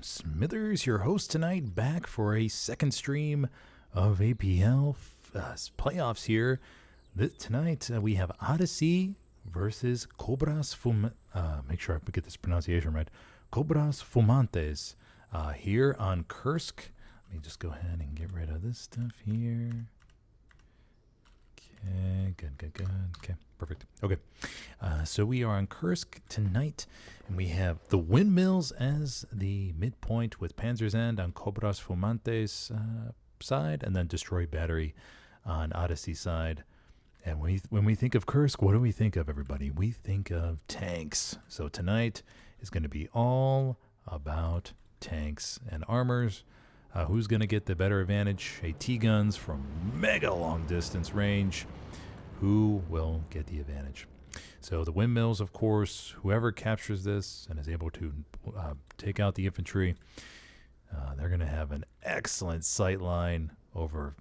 Smithers, your host tonight, back for a second stream of APL playoffs here. Tonight we have Odyssey versus Cobras make sure I get this pronunciation right. Cobras Fumantes here on Kursk. Let me just go ahead and get rid of this stuff here. Okay, good. Okay, perfect. Okay, so we are on Kursk tonight, and we have the Windmills as the midpoint with Panzer's End on Cobras Fumantes side, and then Destroy Battery on Odyssey side. And when we think of Kursk, what do we think of, everybody? We think of tanks. So tonight is going to be all about tanks and armors. Who's going to get the better advantage? AT guns from mega long distance range. Who will get the advantage? So the Windmills, of course, whoever captures this and is able to take out the infantry, they're going to have an excellent sight line over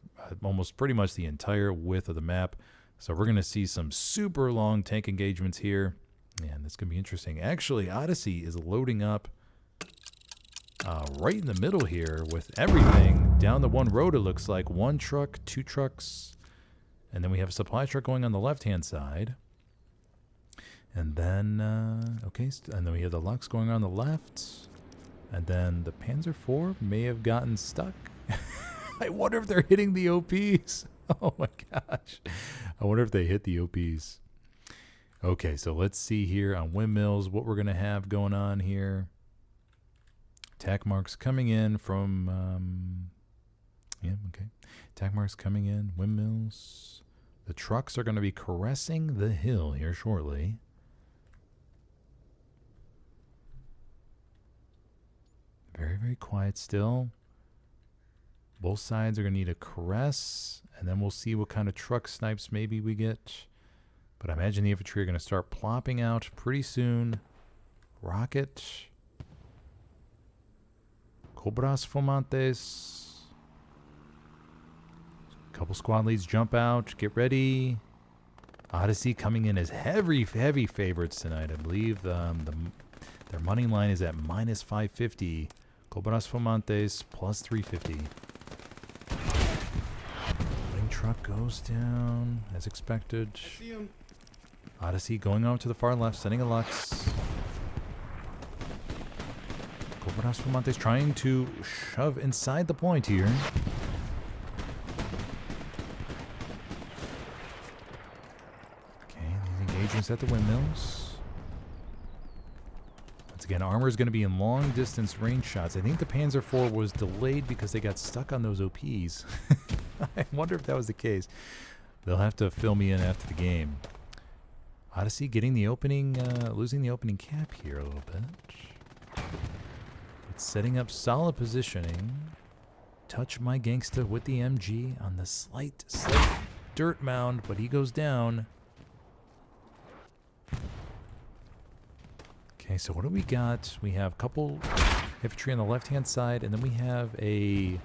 almost pretty much the entire width of the map. So we're going to see some super long tank engagements here, and it's going to be interesting. Actually, Odyssey is loading up right in the middle here with everything down the one road. It looks like one truck, two trucks, and then we have a supply truck going on the left-hand side. And then, and then we have the Lux going on the left. And then the Panzer IV may have gotten stuck. I wonder if they're hitting the OPs. Oh my gosh. I wonder if they hit the OPs. Okay, so let's see here on Windmills what we're going to have going on here. Attack marks coming in from, attack marks coming in, Windmills. The trucks are going to be caressing the hill here shortly. Very, very quiet still. Both sides are going to need a caress, and then we'll see what kind of truck snipes maybe we get. But I imagine the infantry are going to start plopping out pretty soon. Rocket. Cobras Fumantes. Couple squad leads jump out. Get ready. Odyssey coming in as heavy favorites tonight. I believe their money line is at minus 550. Cobras Fumantes plus 350. Loading truck goes down as expected. I see him. Odyssey going out to the far left, sending a Lux. Cobras Fumantes trying to shove inside the point here. Okay, these engagements at the Windmills. Once again, armor is going to be in long distance range shots. I think the Panzer IV was delayed because they got stuck on those OPs. I wonder if that was the case. They'll have to fill me in after the game. Odyssey getting the opening, losing the opening cap here a little bit. It's setting up solid positioning. Touch my gangsta with the MG on the slight dirt mound, but he goes down. Okay, so what do we got? We have a couple infantry on the left-hand side, and then we have a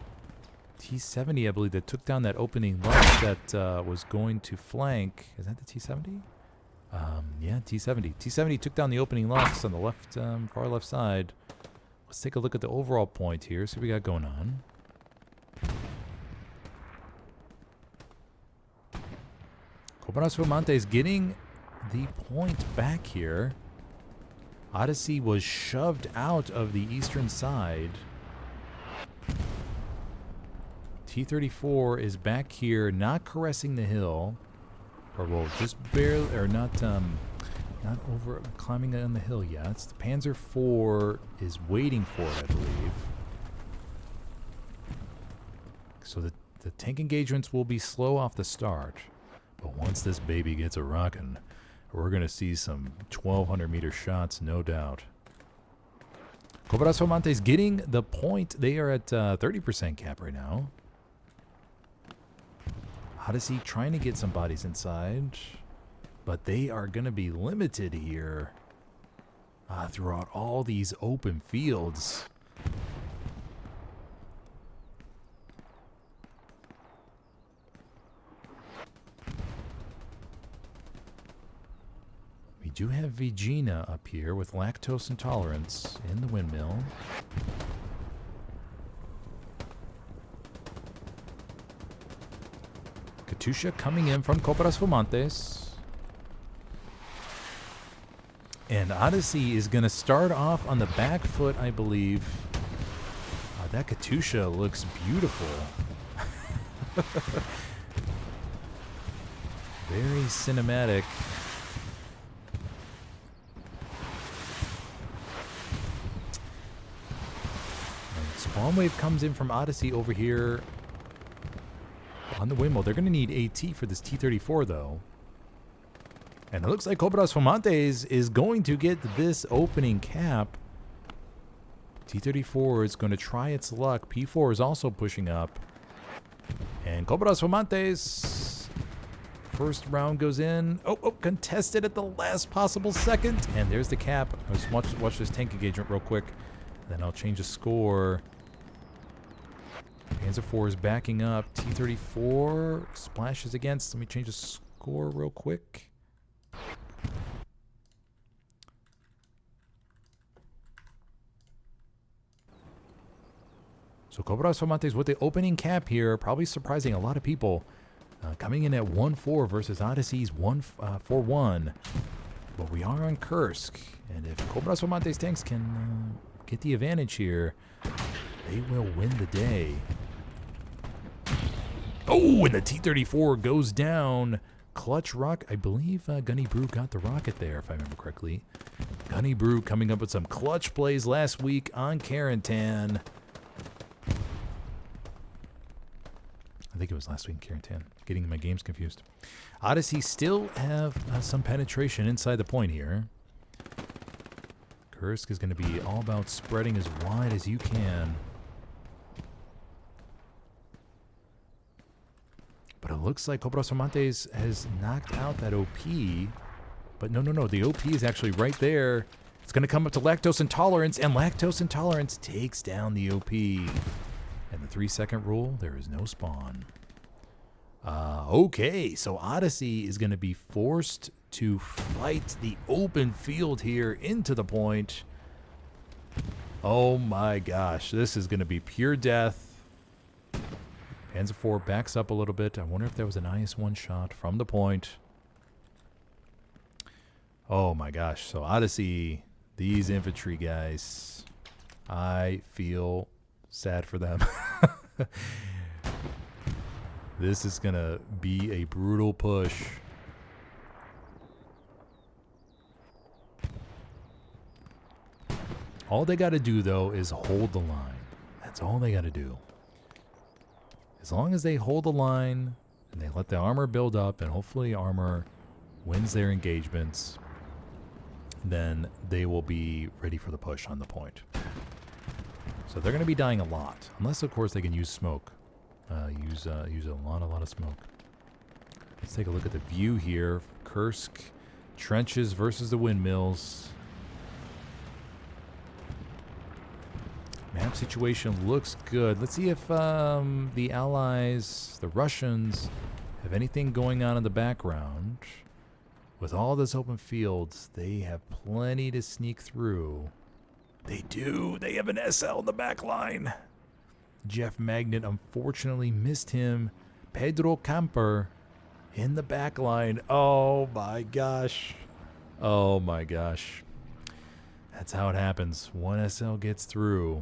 T-70, I believe, that took down that opening left that was going to flank. Is that the T-70? Yeah, T-70. T-70 took down the opening Lux on the left, far left side. Let's take a look at the overall point here. See what we got going on. Cobras Fumantes getting the point back here. Odyssey was shoved out of the eastern side. T-34 is back here, not caressing the hill. Or well, just barely, or not over climbing on the hill yet. The Panzer IV is waiting for it, I believe. So the tank engagements will be slow off the start, but once this baby gets a rockin', we're gonna see some 1,200 meter shots, no doubt. Cobras Fumantes getting the point. They are at 30% cap right now. Odyssey trying to get some bodies inside, but they are going to be limited here throughout all these open fields. We do have Vegina up here with lactose intolerance in the Windmill. Katusha coming in from Cobras Fumantes. And Odyssey is going to start off on the back foot, I believe. That Katusha looks beautiful. Very cinematic. And Spawn Wave comes in from Odyssey over here on the Windmill. They're going to need AT for this T-34, though. And it looks like Cobras Fumantes is going to get this opening cap. T-34 is going to try its luck. P4 is also pushing up. And Cobras Fumantes, first round goes in. Oh, contested at the last possible second. And there's the cap. Let's watch this tank engagement real quick. Then I'll change the score. Panzer IV is backing up. T-34 splashes against. Let me change the score real quick. So Cobras Fumantes with the opening cap here, probably surprising a lot of people. Coming in at 1-4 versus Odyssey's 1-4-1. But we are on Kursk. And if Cobras Fumantes tanks can get the advantage here, they will win the day. Oh, and the T-34 goes down. Clutch rock. I believe Gunny Brew got the rocket there, if I remember correctly. Gunny Brew coming up with some clutch plays last week on Carentan. I think it was last week in Carentan. Getting my games confused. Odyssey still have some penetration inside the point here. Kursk is going to be all about spreading as wide as you can. But it looks like Cobras Fumantes has knocked out that OP. But no. The OP is actually right there. It's going to come up to Lactose Intolerance, and Lactose Intolerance takes down the OP. And the 3-second rule, there is no spawn. Okay, so Odyssey is going to be forced to fight the open field here into the point. Oh my gosh, this is going to be pure death. Panzer IV backs up a little bit. I wonder if there was an IS-1 shot from the point. Oh my gosh, so Odyssey, these infantry guys, I feel sad for them. This is going to be a brutal push. All they got to do, though, is hold the line. That's all they got to do. As long as they hold the line and they let the armor build up, and hopefully armor wins their engagements, then they will be ready for the push on the point. So they're going to be dying a lot, unless of course they can use smoke. Use a lot of smoke. Let's take a look at the view here. Kursk trenches versus the windmills. Map situation looks good. Let's see if the Allies, the Russians, have anything going on in the background. With all this open field, they have plenty to sneak through. They do. They have an SL in the back line. Jeff Magnet unfortunately missed him. Pedro Camper in the back line. Oh my gosh. Oh my gosh. That's how it happens. One SL gets through.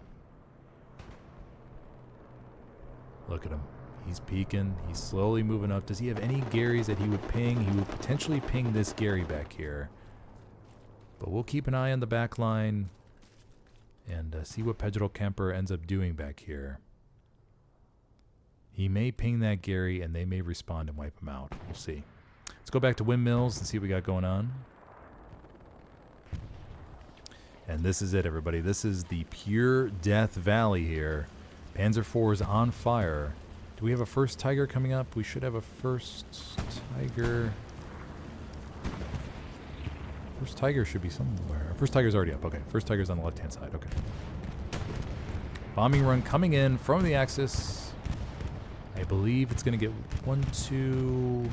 Look at him. He's peeking. He's slowly moving up. Does he have any Garys that he would ping? He would potentially ping this Gary back here. But we'll keep an eye on the back line and see what Pedro Camper ends up doing back here. He may ping that Gary, and they may respond and wipe him out. We'll see. Let's go back to Windmills and see what we got going on. And this is it, everybody. This is the pure death valley here. Panzer IV is on fire. Do we have a first Tiger coming up? We should have a first Tiger. First Tiger should be somewhere. First Tiger's already up. Okay, first Tiger's on the left-hand side. Okay. Bombing run coming in from the Axis. I believe it's going to get 1, 2,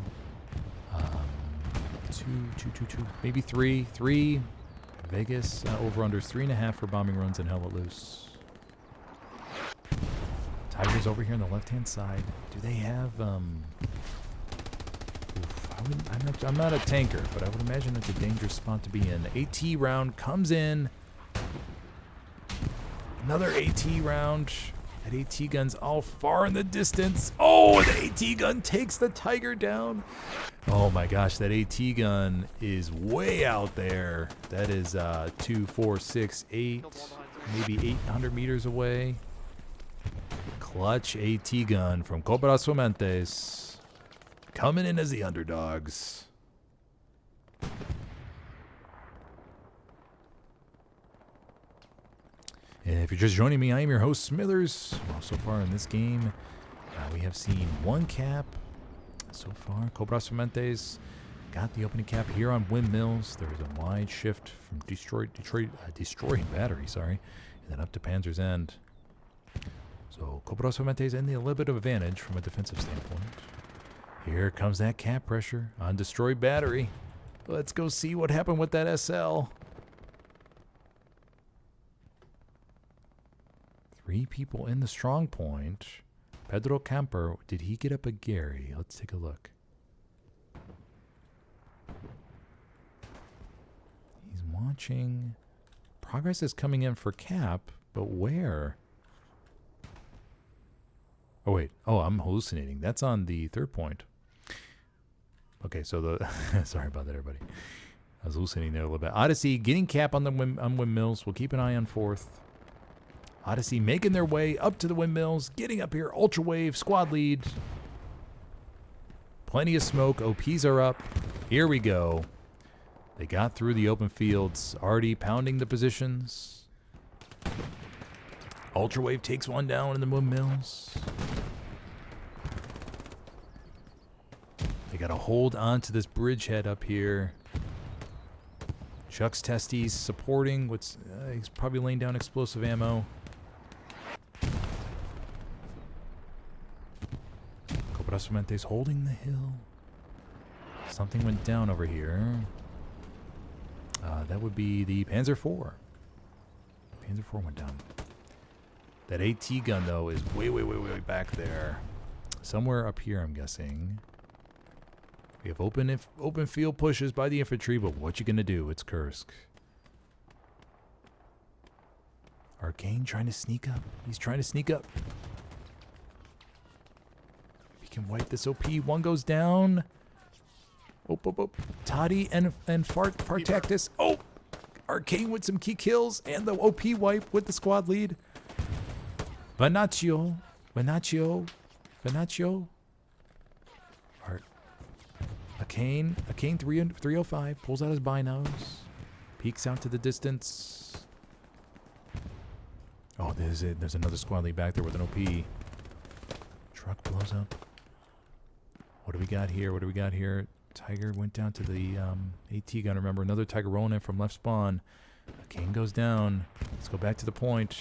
2, maybe 3. 3. Vegas over-unders 3.5 for bombing runs and Hell Let Loose. Tigers over here on the left-hand side. Do they have I'm not a tanker, but I would imagine it's a dangerous spot to be in. AT round comes in. Another AT round. That AT gun's all far in the distance. Oh, the AT gun takes the Tiger down. Oh my gosh, that AT gun is way out there. That is 2, 4, 6, 8, maybe 800 meters away. Clutch AT gun from Cobras Fumantes. Coming in as the underdogs. And if you're just joining me, I am your host, Smithers. Well, so far in this game, we have seen one cap. So far, Cobras Fumantes got the opening cap here on Windmills. There's a wide shift from destroying battery, and then up to Panzer's End. So Cobras Fumantes in a little bit of advantage from a defensive standpoint. Here comes that cap pressure on destroyed battery. Let's go see what happened with that SL. 3 people in the strong point. Pedro Camper, did he get up a Gary? Let's take a look. He's watching. Progress is coming in for cap, but where? Oh, wait. Oh, I'm hallucinating. That's on the 3rd point. Okay, so the... sorry about that, everybody. I was hallucinating there a little bit. Odyssey getting cap on the Windmills. We'll keep an eye on 4th. Odyssey making their way up to the Windmills, getting up here, Ultra Wave, squad lead. Plenty of smoke, OPs are up. Here we go. They got through the open fields, already pounding the positions. Ultra Wave takes one down in the Windmills. They got to hold on to this bridgehead up here. Chuck's testes supporting what's, he's probably laying down explosive ammo. Cobras Fumantes holding the hill. Something went down over here. That would be the Panzer IV. Panzer IV went down. That AT gun, though, is way back there. Somewhere up here, I'm guessing. We have open field pushes by the infantry, but what you gonna do? It's Kursk. Arcane trying to sneak up. He's trying to sneak up. He can wipe this OP. One goes down. Oh. Toddy and Fartactus. Oh! Arcane with some key kills and the OP wipe with the squad lead. Venaccio. Arcane 305 pulls out his binos, peeks out to the distance. Oh, there's another squad lead back there with an OP. Truck blows up. What do we got here? Tiger went down to the AT gun. Remember, another Tiger rolling in from left spawn. Arcane goes down. Let's go back to the point.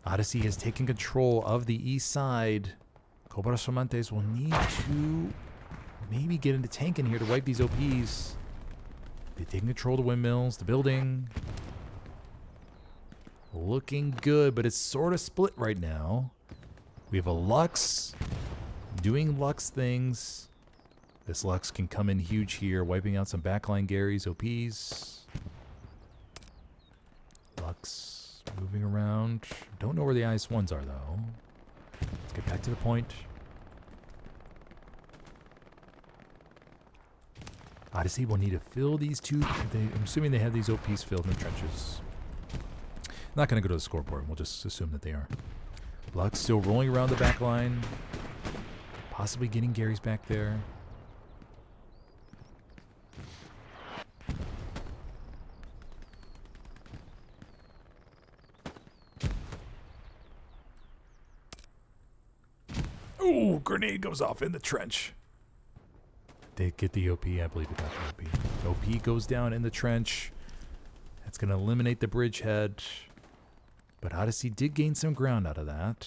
Odyssey has taken control of the east side. Cobras Fumantes will need to maybe get into tank in here to wipe these OPs. They're taking control of the Windmills, the building. Looking good, but it's sort of split right now. We have a Lux doing Lux things. This Lux can come in huge here, wiping out some backline Garys, OPs. Lux moving around. Don't know where the IS-1s are, though. Let's get back to the point. Odyssey will need to fill these two. I'm assuming they have these OPs filled in the trenches. Not going to go to the scoreboard. We'll just assume that they are. Lux still rolling around the back line. Possibly getting Gary's back there. Ooh, grenade goes off in the trench. They get the OP, I believe it got the OP. OP goes down in the trench. That's going to eliminate the bridgehead. But Odyssey did gain some ground out of that.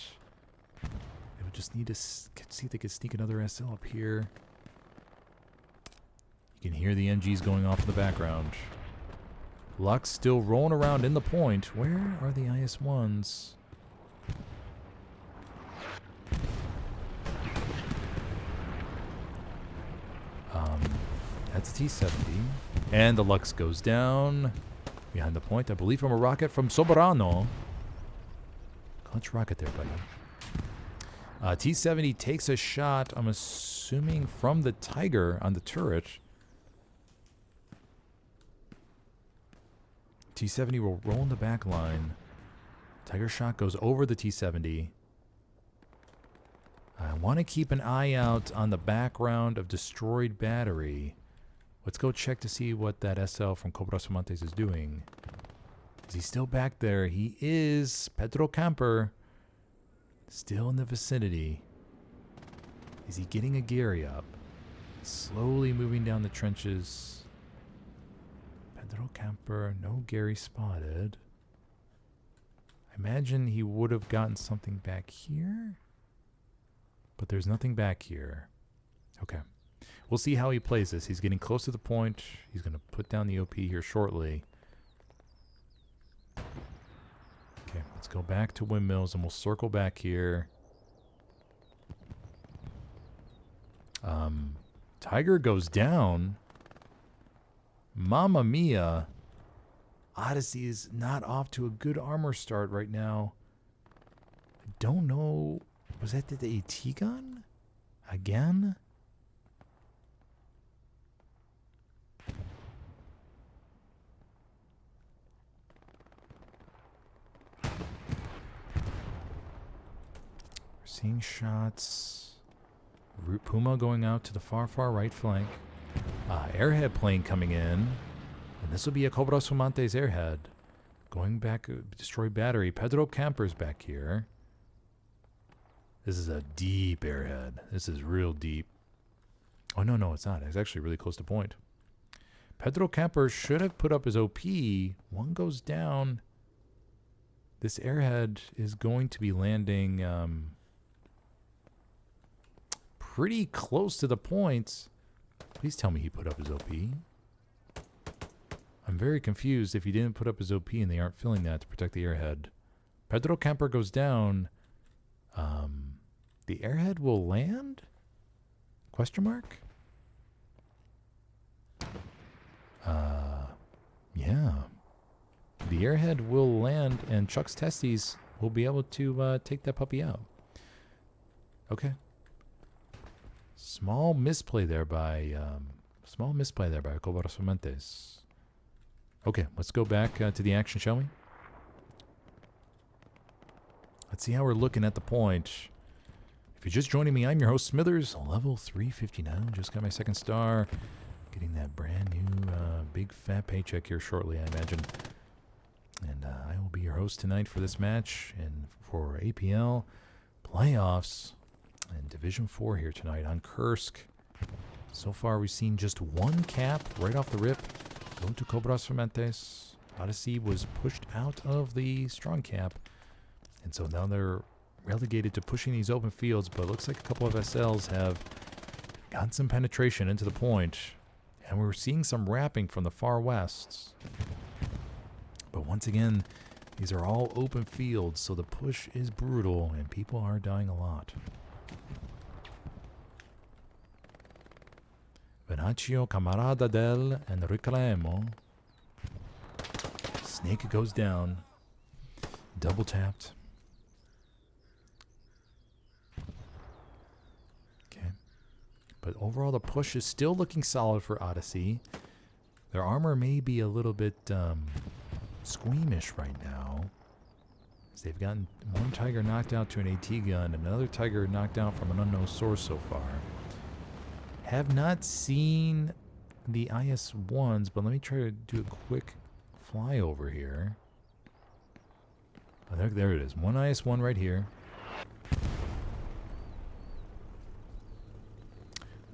They would just need to see if they could sneak another SL up here. You can hear the MGs going off in the background. Lux still rolling around in the point. Where are the IS-1s? That's a T-70. And the Lux goes down behind the point, I believe, from a rocket from Soberano. Clutch rocket there, buddy. T-70 takes a shot, I'm assuming, from the Tiger on the turret. T-70 will roll in the back line. Tiger shot goes over the T-70. I want to keep an eye out on the background of destroyed battery. Let's go check to see what that SL from Cobras Fumantes is doing. Is he still back there? He is. Pedro Camper. Still in the vicinity. Is he getting a Gary up? Slowly moving down the trenches. Pedro Camper. No Gary spotted. I imagine he would have gotten something back here. But there's nothing back here. Okay. We'll see how he plays this. He's getting close to the point. He's going to put down the OP here shortly. Okay, let's go back to Windmills and we'll circle back here. Tiger goes down. Mamma mia. Odyssey is not off to a good armor start right now. I don't know. Was that the AT gun? Again? We're seeing shots. Root Puma going out to the far right flank. Airhead plane coming in. And this will be a Cobras Fumantes airhead. Going back, destroy battery. Pedro Camper's back here. This is a deep airhead. This is real deep. Oh, no, it's not. It's actually really close to point. Pedro Camper should have put up his OP. One goes down. This airhead is going to be landing pretty close to the point. Please tell me he put up his OP. I'm very confused if he didn't put up his OP and they aren't filling that to protect the airhead. Pedro Camper goes down. The airhead will land? Question mark? Yeah. The airhead will land and Chuck's testes will be able to take that puppy out. Okay. Small misplay there by Cobras Fumantes. Okay, let's go back to the action, shall we? Let's see how we're looking at the point. If you're just joining me, I'm your host, Smithers, level 359. Just got my second star. Getting that brand new big fat paycheck here shortly, I imagine. And I will be your host tonight for this match and for APL playoffs and Division 4 here tonight on Kursk. So far, we've seen just one cap right off the rip. Go to Cobras Fumantes. Odyssey was pushed out of the strong cap. And so now they're relegated to pushing these open fields, but it looks like a couple of SLs have gotten some penetration into the point. And we're seeing some wrapping from the far west. But once again, these are all open fields, so the push is brutal and people are dying a lot. Venaccio, Camarada del, and Reclamo. Snake goes down. Double tapped. Okay. But overall, the push is still looking solid for Odyssey. Their armor may be a little bit squeamish right now. As they've gotten one Tiger knocked out to an AT gun, and another Tiger knocked out from an unknown source so far. Have not seen the IS-1s, but let me try to do a quick flyover here. Oh, there it is. One IS-1 right here.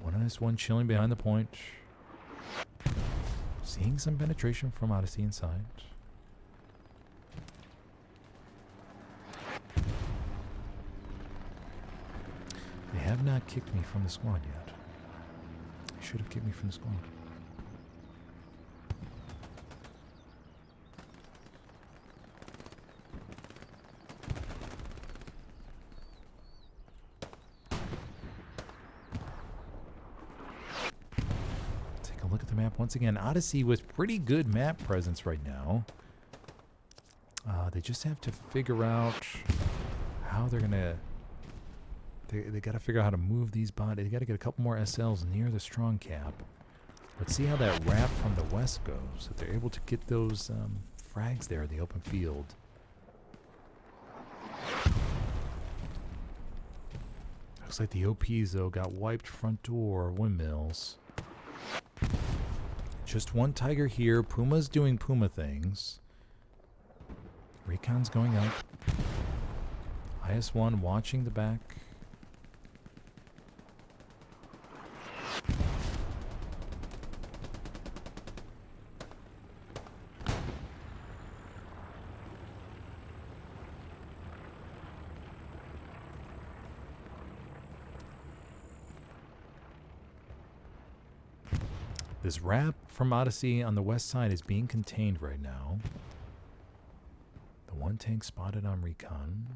One IS-1 chilling behind the point. Seeing some penetration from Odyssey inside. They have not kicked me from the squad yet. They should have kicked me from the squad. the map once again. Odyssey with pretty good map presence right now. They just have to figure out how they're gonna. They got to figure out how to move these bodies. They got to get a couple more SLs near the strong cap. Let's see how that wrap from the west goes. If they're able to get those frags there in the open field. Looks like the OPs, though, got wiped front door, windmills. Just one Tiger here. Puma's doing Puma things. Recon's going up. IS-1 watching the back. This wrap from Odyssey on the west side is being contained right now. The one tank spotted on recon.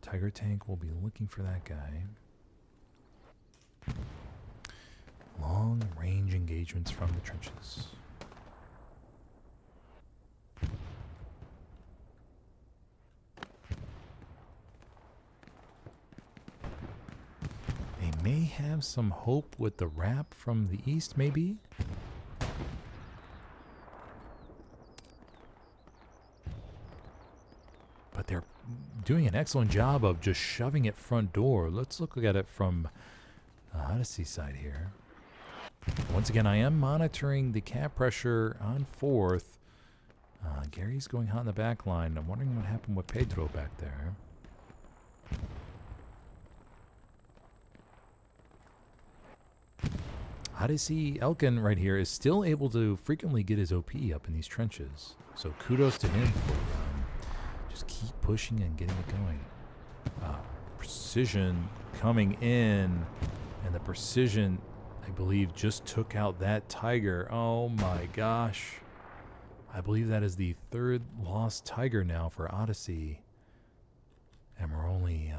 Tiger tank will be looking for that guy. Long range engagements from the trenches. May have some hope with the wrap from the east, maybe? But they're doing an excellent job of just shoving it front door. Let's look at it from the Odyssey side here. Once again, I am monitoring the cap pressure on 4th. Gary's going hot in the back line. I'm wondering what happened with Pedro back there. Odyssey Elkin right here is still able to frequently get his OP up in these trenches. So kudos to him for just keep pushing and getting it going. Precision coming in. And the Precision, I believe, just took out that Tiger. Oh my gosh. I believe that is the 3rd lost Tiger now for Odyssey. And we're only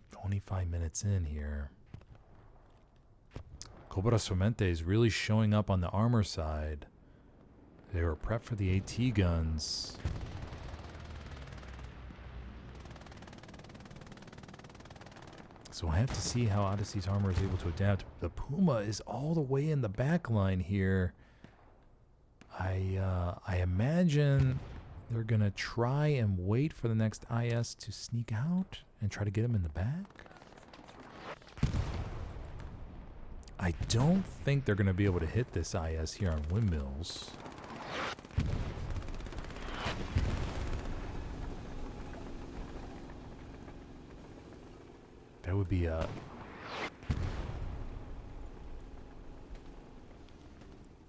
25 minutes in here. Cobras Fumantes really showing up on the armor side. They were prepped for the AT guns. So I have to see how Odyssey's armor is able to adapt. The Puma is all the way in the back line here. I imagine they're going to try and wait for the next IS to sneak out and try to get him in the back. I don't think they're going to be able to hit this IS here on Windmills. That would be a...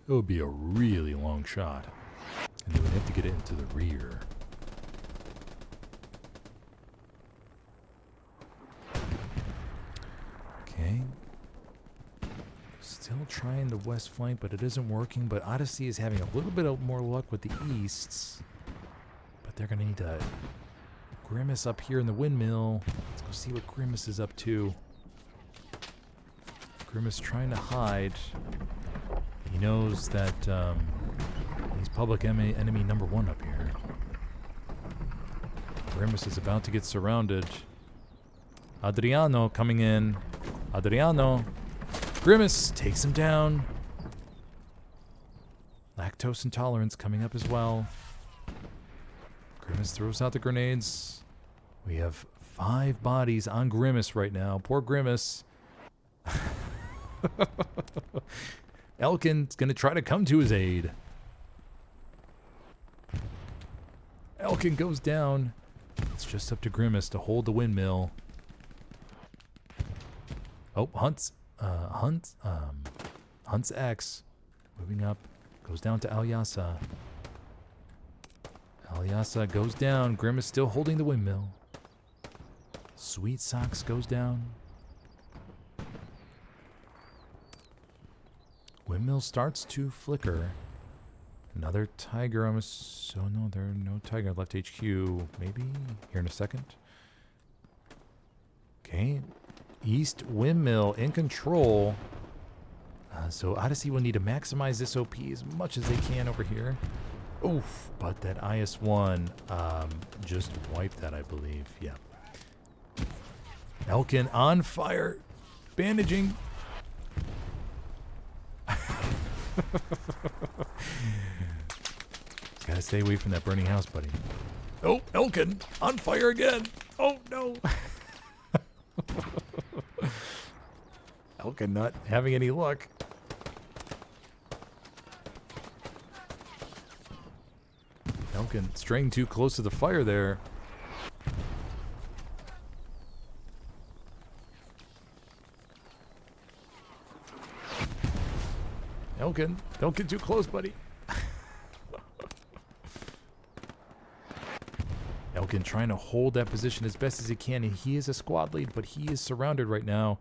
It would be a really long shot. And they would have to get it into the rear. Okay. Still trying the west flank, but it isn't working. But Odyssey is having a little bit of more luck with the easts. But they're going to need to Grimace up here in the windmill. Let's go see what Grimace is up to. Grimace trying to hide. He knows that he's public enemy number 1 up here. Grimace is about to get surrounded. Adriano coming in. Adriano. Grimace takes him down. Lactose intolerance coming up as well. Grimace throws out the grenades. We have 5 bodies on Grimace right now. Poor Grimace. Elkin's going to try to come to his aid. Elkin goes down. It's just up to Grimace to hold the windmill. Oh, Hunt's X moving up, goes down to Alyasa. Alyasa goes down. Grimace still holding the windmill. Sweet Socks goes down. Windmill starts to flicker. Another Tiger. So no, there are no Tiger left HQ. Maybe here in a second. Okay. East Windmill in control. So Odyssey will need to maximize this OP as much as they can over here. Oof, but that IS-1 just wiped that, I believe. Yeah. Elkin on fire. Bandaging. Gotta stay away from that burning house, buddy. Oh, Elkin on fire again. Oh, no. Elkin not having any luck. Elkin straying too close to the fire there. Elkin, don't get too close, buddy. Elkin trying to hold that position as best as he can, and he is a squad lead, but he is surrounded right now.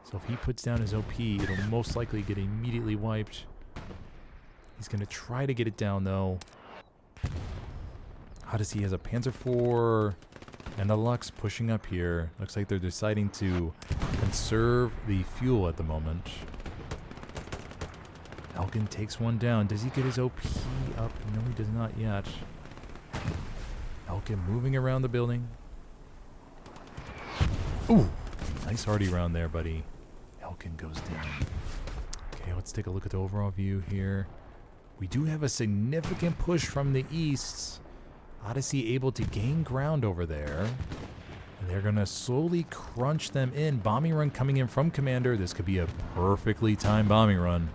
So if he puts down his OP, it'll most likely get immediately wiped. He's going to try to get it down, though. Odyssey has a Panzer IV and a Lux pushing up here. Looks like they're deciding to conserve the fuel at the moment. Elkin takes one down. Does he get his OP up? No, he does not yet. Elkin moving around the building. Ooh, nice hardy round there, buddy. Elkin goes down. Okay, let's take a look at the overall view here. We do have a significant push from the east. Odyssey able to gain ground over there. And they're going to slowly crunch them in. Bombing run coming in from Commander. This could be a perfectly timed bombing run.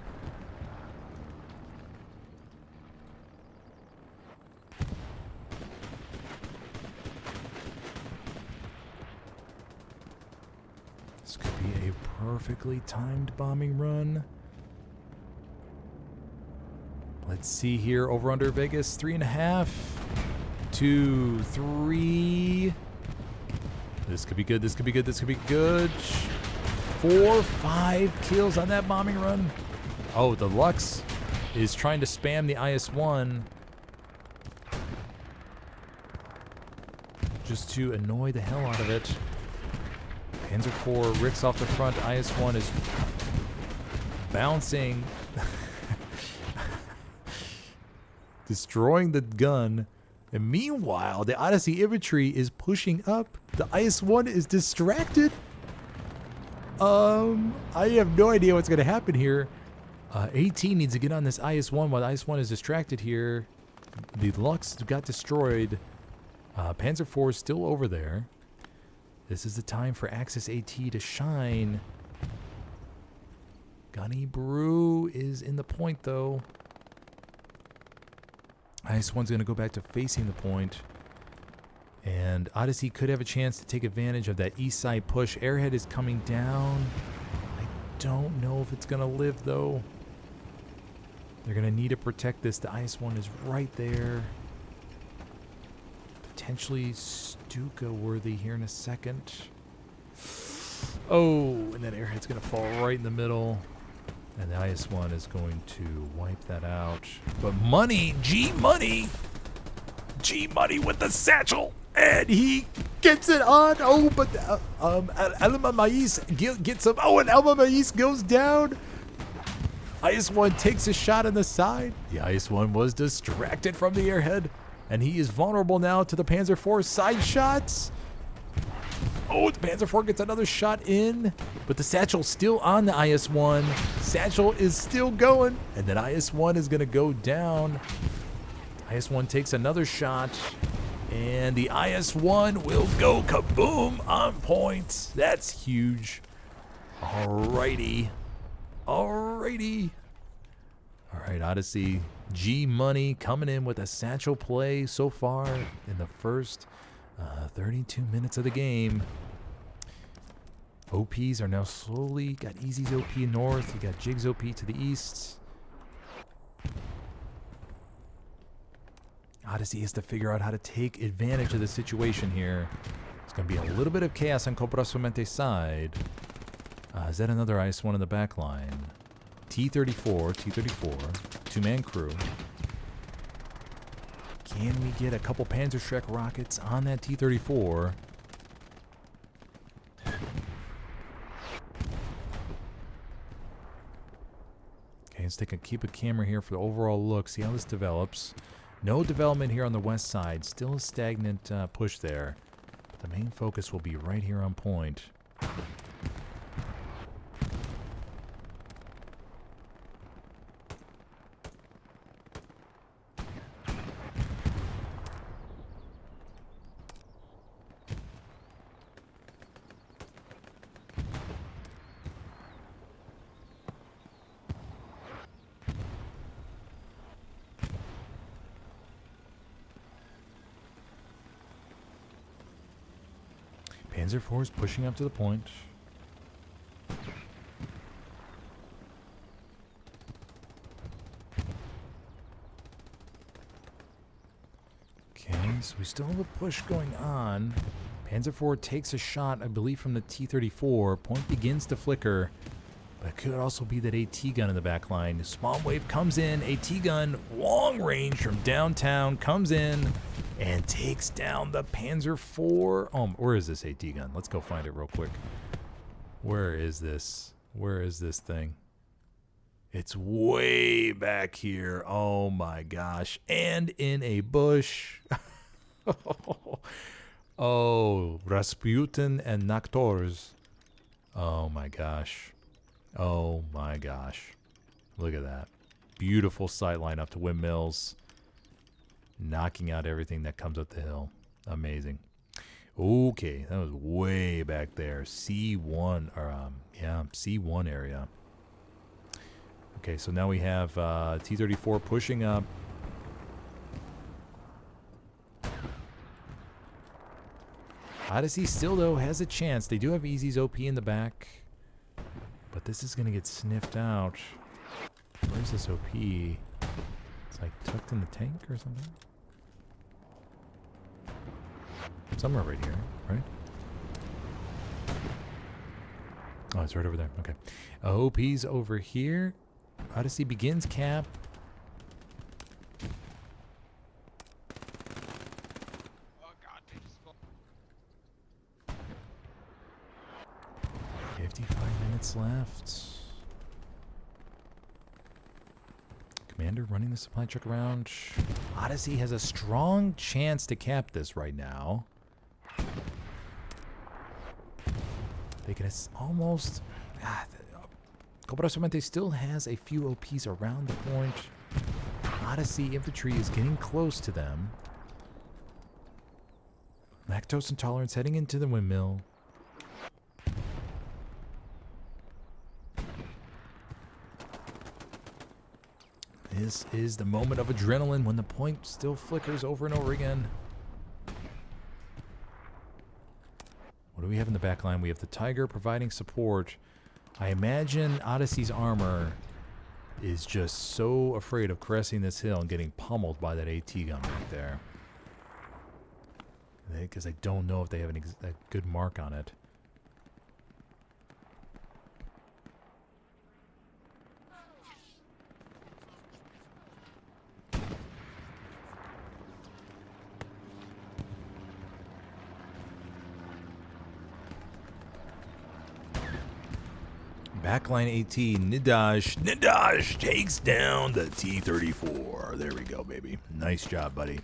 This could be a perfectly timed bombing run. Let's see here. Over under Vegas. 3.5. 2, 3. This could be good. This could be good. This could be good. 4, 5 kills on that bombing run. Oh, the Lux is trying to spam the IS-1 just to annoy the hell out of it. Panzer IV ricks off the front. IS-1 is bouncing. Destroying the gun. And meanwhile, the Odyssey infantry is pushing up. The IS-1 is distracted. I have no idea what's going to happen here. 18 needs to get on this IS-1 while the IS-1 is distracted here. The Lux got destroyed. Panzer IV is still over there. This is the time for Axis AT to shine. Gunny Brew is in the point, though. IS-1's going to go back to facing the point. And Odyssey could have a chance to take advantage of that east side push. Airhead is coming down. I don't know if it's going to live, though. They're going to need to protect this. The IS-1 is right there. Potentially Stuka worthy here in a second. Oh, and that airhead's going to fall right in the middle. And the IS-1 is going to wipe that out. But Money, G-Money with the Satchel. And he gets it on. Oh, but Alma Mais gets him. Oh, and Alma Mais goes down. IS-1 takes a shot on the side. The IS-1 was distracted from the airhead. And he is vulnerable now to the Panzer IV side shots. Oh, the Panzer IV gets another shot in, but the Satchel's still on the IS-1. Satchel is still going, and then IS-1 is going to go down. IS-1 takes another shot, and the IS-1 will go kaboom on point. That's huge. Alrighty. All right, Odyssey. G-Money coming in with a Satchel play so far in the first 32 minutes of the game. OPs are now slowly got Easy's OP north. You got Jig's OP to the east. Odyssey has to figure out how to take advantage of the situation here. It's going to be a little bit of chaos on Cobras Fumantes' side. Is that another IS-1 in the back line? T-34, two-man crew. Can we get a couple Panzerschreck rockets on that T-34? Let's keep a camera here for the overall look. See how this develops. No development here on the west side. Still a stagnant push there. The main focus will be right here on point. Panzer IV is pushing up to the point. Okay, so we still have a push going on. Panzer IV takes a shot, I believe, from the T-34. Point begins to flicker, but it could also be that AT gun in the back line. Small wave comes in. AT gun, long range from downtown, comes in and takes down the Panzer IV. Oh, where is this AT gun? Let's go find it real quick. Where is this? Where is this thing? It's way back here. Oh my gosh. And in a bush. Oh, Rasputin and Naktors. Oh my gosh. Oh my gosh. Look at that. Beautiful sight line up to Windmills. Knocking out everything that comes up the hill. Amazing. Okay, that was way back there. C1, or C1 area. Okay, so now we have T-34 pushing up. Odyssey still, though, has a chance. They do have Easy's OP in the back. But this is going to get sniffed out. Where's this OP? It's like tucked in the tank or something? Somewhere right here, right? Oh, it's right over there. Okay. OP's over here. Odyssey begins cap. Oh god, they just spoke. 55 minutes left. Commander running the supply truck around. Odyssey has a strong chance to cap this right now. They can almost... Cobras Fumantes still has a few OPs around the point. Odyssey infantry is getting close to them. Lactose intolerance heading into the windmill. This is the moment of adrenaline when the point still flickers over and over again. What do we have in the back line? We have the Tiger providing support. I imagine Odyssey's armor is just so afraid of caressing this hill and getting pummeled by that AT gun right there. Because I don't know if they have a good mark on it. Backline AT, Nidaj takes down the T-34. There we go, baby. Nice job, buddy.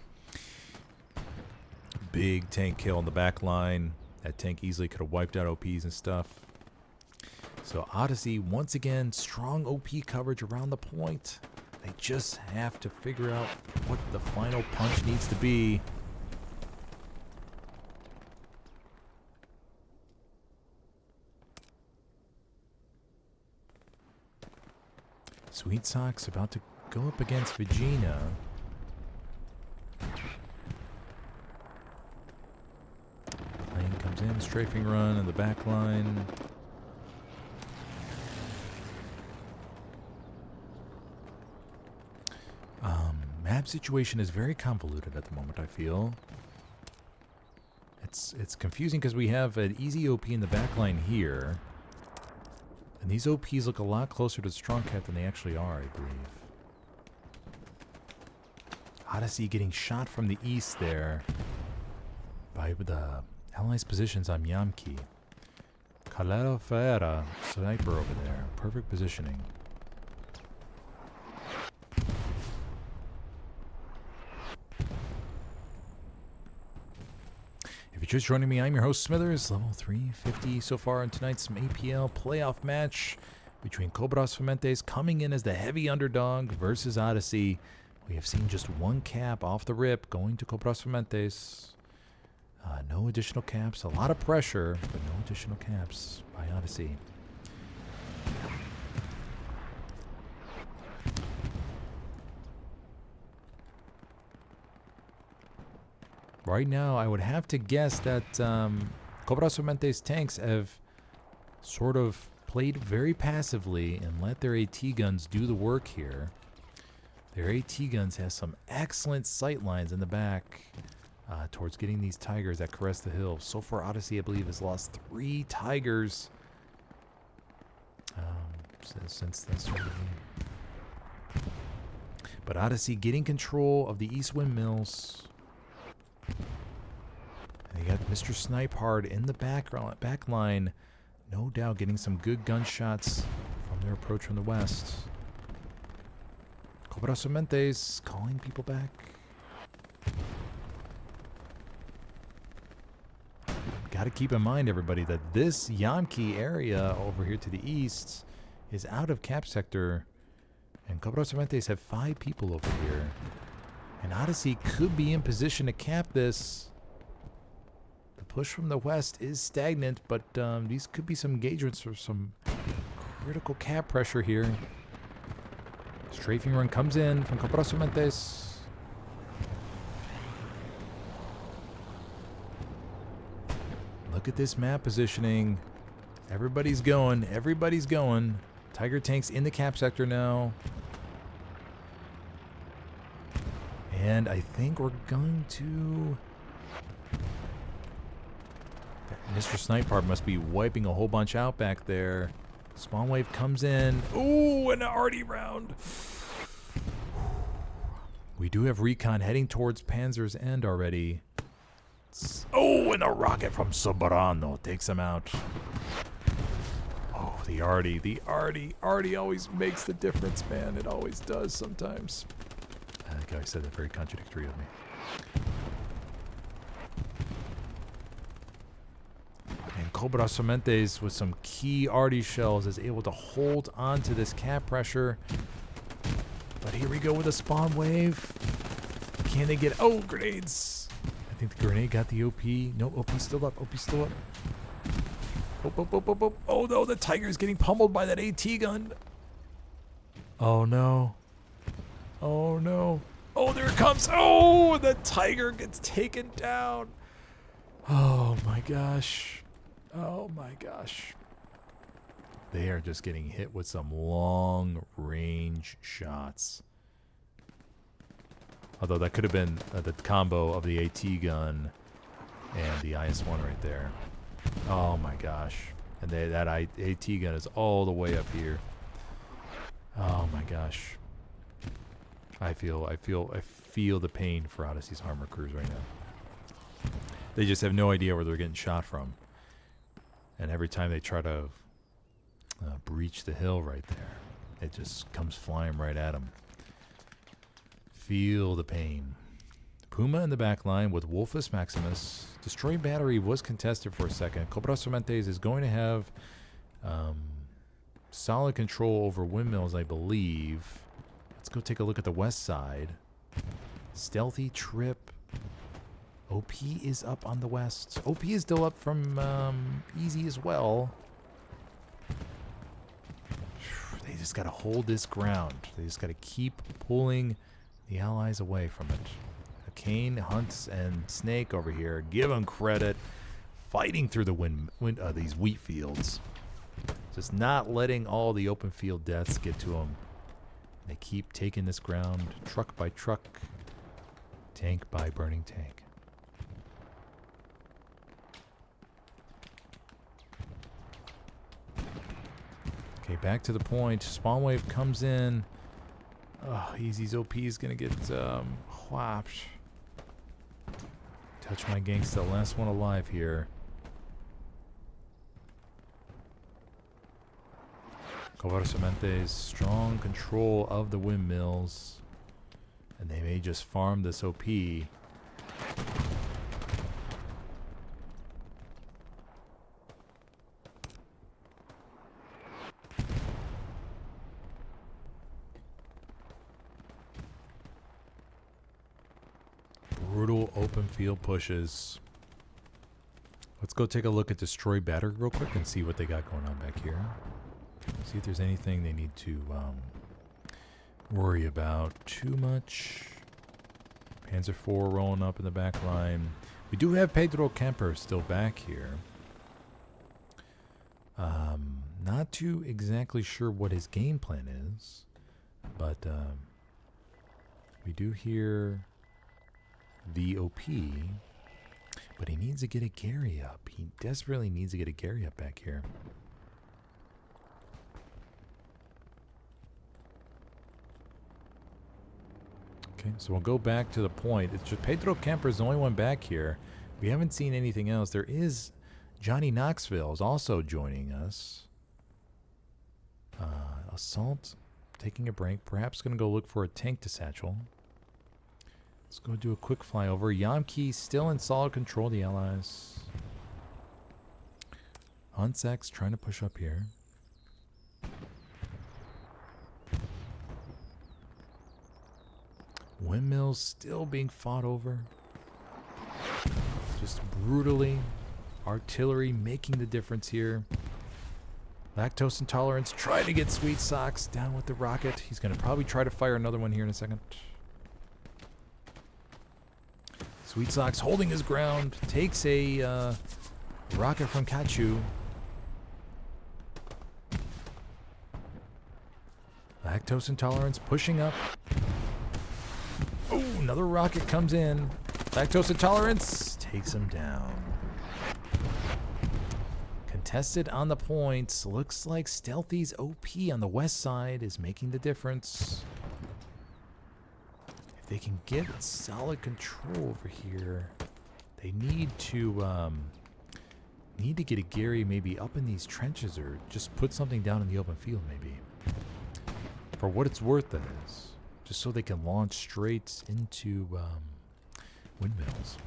Big tank kill on the back line. That tank easily could have wiped out OPs and stuff. So Odyssey, once again, strong OP coverage around the point. They just have to figure out what the final punch needs to be. Sweet Sock's about to go up against Vegina. Plane comes in, strafing run in the back line. Map situation is very convoluted at the moment, I feel. It's confusing because we have an easy OP in the back line here. And these OPs look a lot closer to Strong Cat than they actually are, I believe. Odyssey getting shot from the east there by the Allies' positions on Yamki. Calero Ferreira, sniper over there. Perfect positioning. just joining me, I'm your host Smithers, level 350 so far in tonight's APL playoff match between Cobras Fumantes coming in as the heavy underdog versus Odyssey. We have seen just one cap off the rip going to Cobras Fumantes. No additional caps, a lot of pressure, but no additional caps by Odyssey. Right now, I would have to guess that Cobras Fumantes tanks have sort of played very passively and let their AT guns do the work here. Their AT guns have some excellent sight lines in the back towards getting these tigers that caress the hill. So far, Odyssey, I believe, has lost 3 tigers since the start of the game. But Odyssey getting control of the East Windmills. And they got Mr. Snipe Hard in the back line. No doubt getting some good gunshots from their approach from the west. Cobras Fumantes calling people back. Got to keep in mind, everybody, that this Yamki area over here to the east is out of cap sector. And Cobras Fumantes have 5 people over here. And Odyssey could be in position to cap this. The push from the west is stagnant, but these could be some engagements for some critical cap pressure here. Strafing run comes in from Cobras Fumantes. Look at this map positioning. Everybody's going. Everybody's going. Tiger tanks in the cap sector now. And I think we're going to... Mr. Sniper must be wiping a whole bunch out back there. Spawn wave comes in. Ooh, an arty round. We do have recon heading towards Panzer's End already. Oh, and a rocket from Soberano takes him out. Oh, the arty always makes the difference, man. It always does sometimes. That guy said that very contradictory of me. And Cobras Fumantes with some key arty shells is able to hold on to this cap pressure. But here we go with a spawn wave. Can they get... Oh, grenades! I think the grenade got the OP. No, OP's still up. OP's still up. Oh no, the Tiger's getting pummeled by that AT gun. Oh no. Oh no. Oh, there it comes. Oh, the Tiger gets taken down. Oh my gosh. Oh my gosh. They are just getting hit with some long range shots. Although that could have been the combo of the AT gun and the IS-1 right there. Oh my gosh. And that AT gun is all the way up here. Oh my gosh. I feel the pain for Odyssey's armor crews right now. They just have no idea where they're getting shot from. And every time they try to breach the hill right there, it just comes flying right at them. Feel the pain. Puma in the back line with Wolfus Maximus. Destroy battery was contested for a second. Cobras Fumantes is going to have solid control over windmills, I believe. Let's go take a look at the west side. Stealthy trip. OP is up on the west. OP is still up from easy as well. They just got to hold this ground. They just got to keep pulling the allies away from it. Kane, Hunts, and Snake over here. Give them credit. Fighting through the these wheat fields. Just not letting all the open field deaths get to them. They keep taking this ground truck by truck, tank by burning tank. Okay, back to the point. Spawn wave comes in. Oh, Easy's OP is going to get whopped. Touch my gangsta, last one alive here. Cobras Fumantes, strong control of the windmills. And they may just farm this OP. brutal open field pushes. Let's go take a look at Destroy Battery real quick and see what they got going on back here. See if there's anything they need to worry about too much. Panzer IV rolling up in the back line. We do have Pedro Kemper still back here. Not too exactly sure what his game plan is, but we do hear the OP, but he needs to get a Gary up. He desperately needs to get a Gary up back here. Okay, so we'll go back to the point. It's just Pedro Kemper is the only one back here. We haven't seen anything else. There is Johnny Knoxville is also joining us. Assault, taking a break. Perhaps going to go look for a tank to Satchel. Let's go do a quick flyover. Yamki still in solid control of the Allies. Hunsack's trying to push up here. Windmills still being fought over. Just brutally. Artillery making the difference here. Lactose intolerance trying to get Sweet Socks down with the rocket. He's going to probably try to fire another one here in a second. Sweet Socks holding his ground. Takes a rocket from Kachu. Lactose intolerance pushing up. Oh, another rocket comes in. Lactose intolerance takes him down. Contested on the points. Looks like Stealthy's OP on the west side is making the difference. If they can get solid control over here, they need to get a Gary maybe up in these trenches or just put something down in the open field maybe. For what it's worth, that is. Just so they can launch straight into windmills.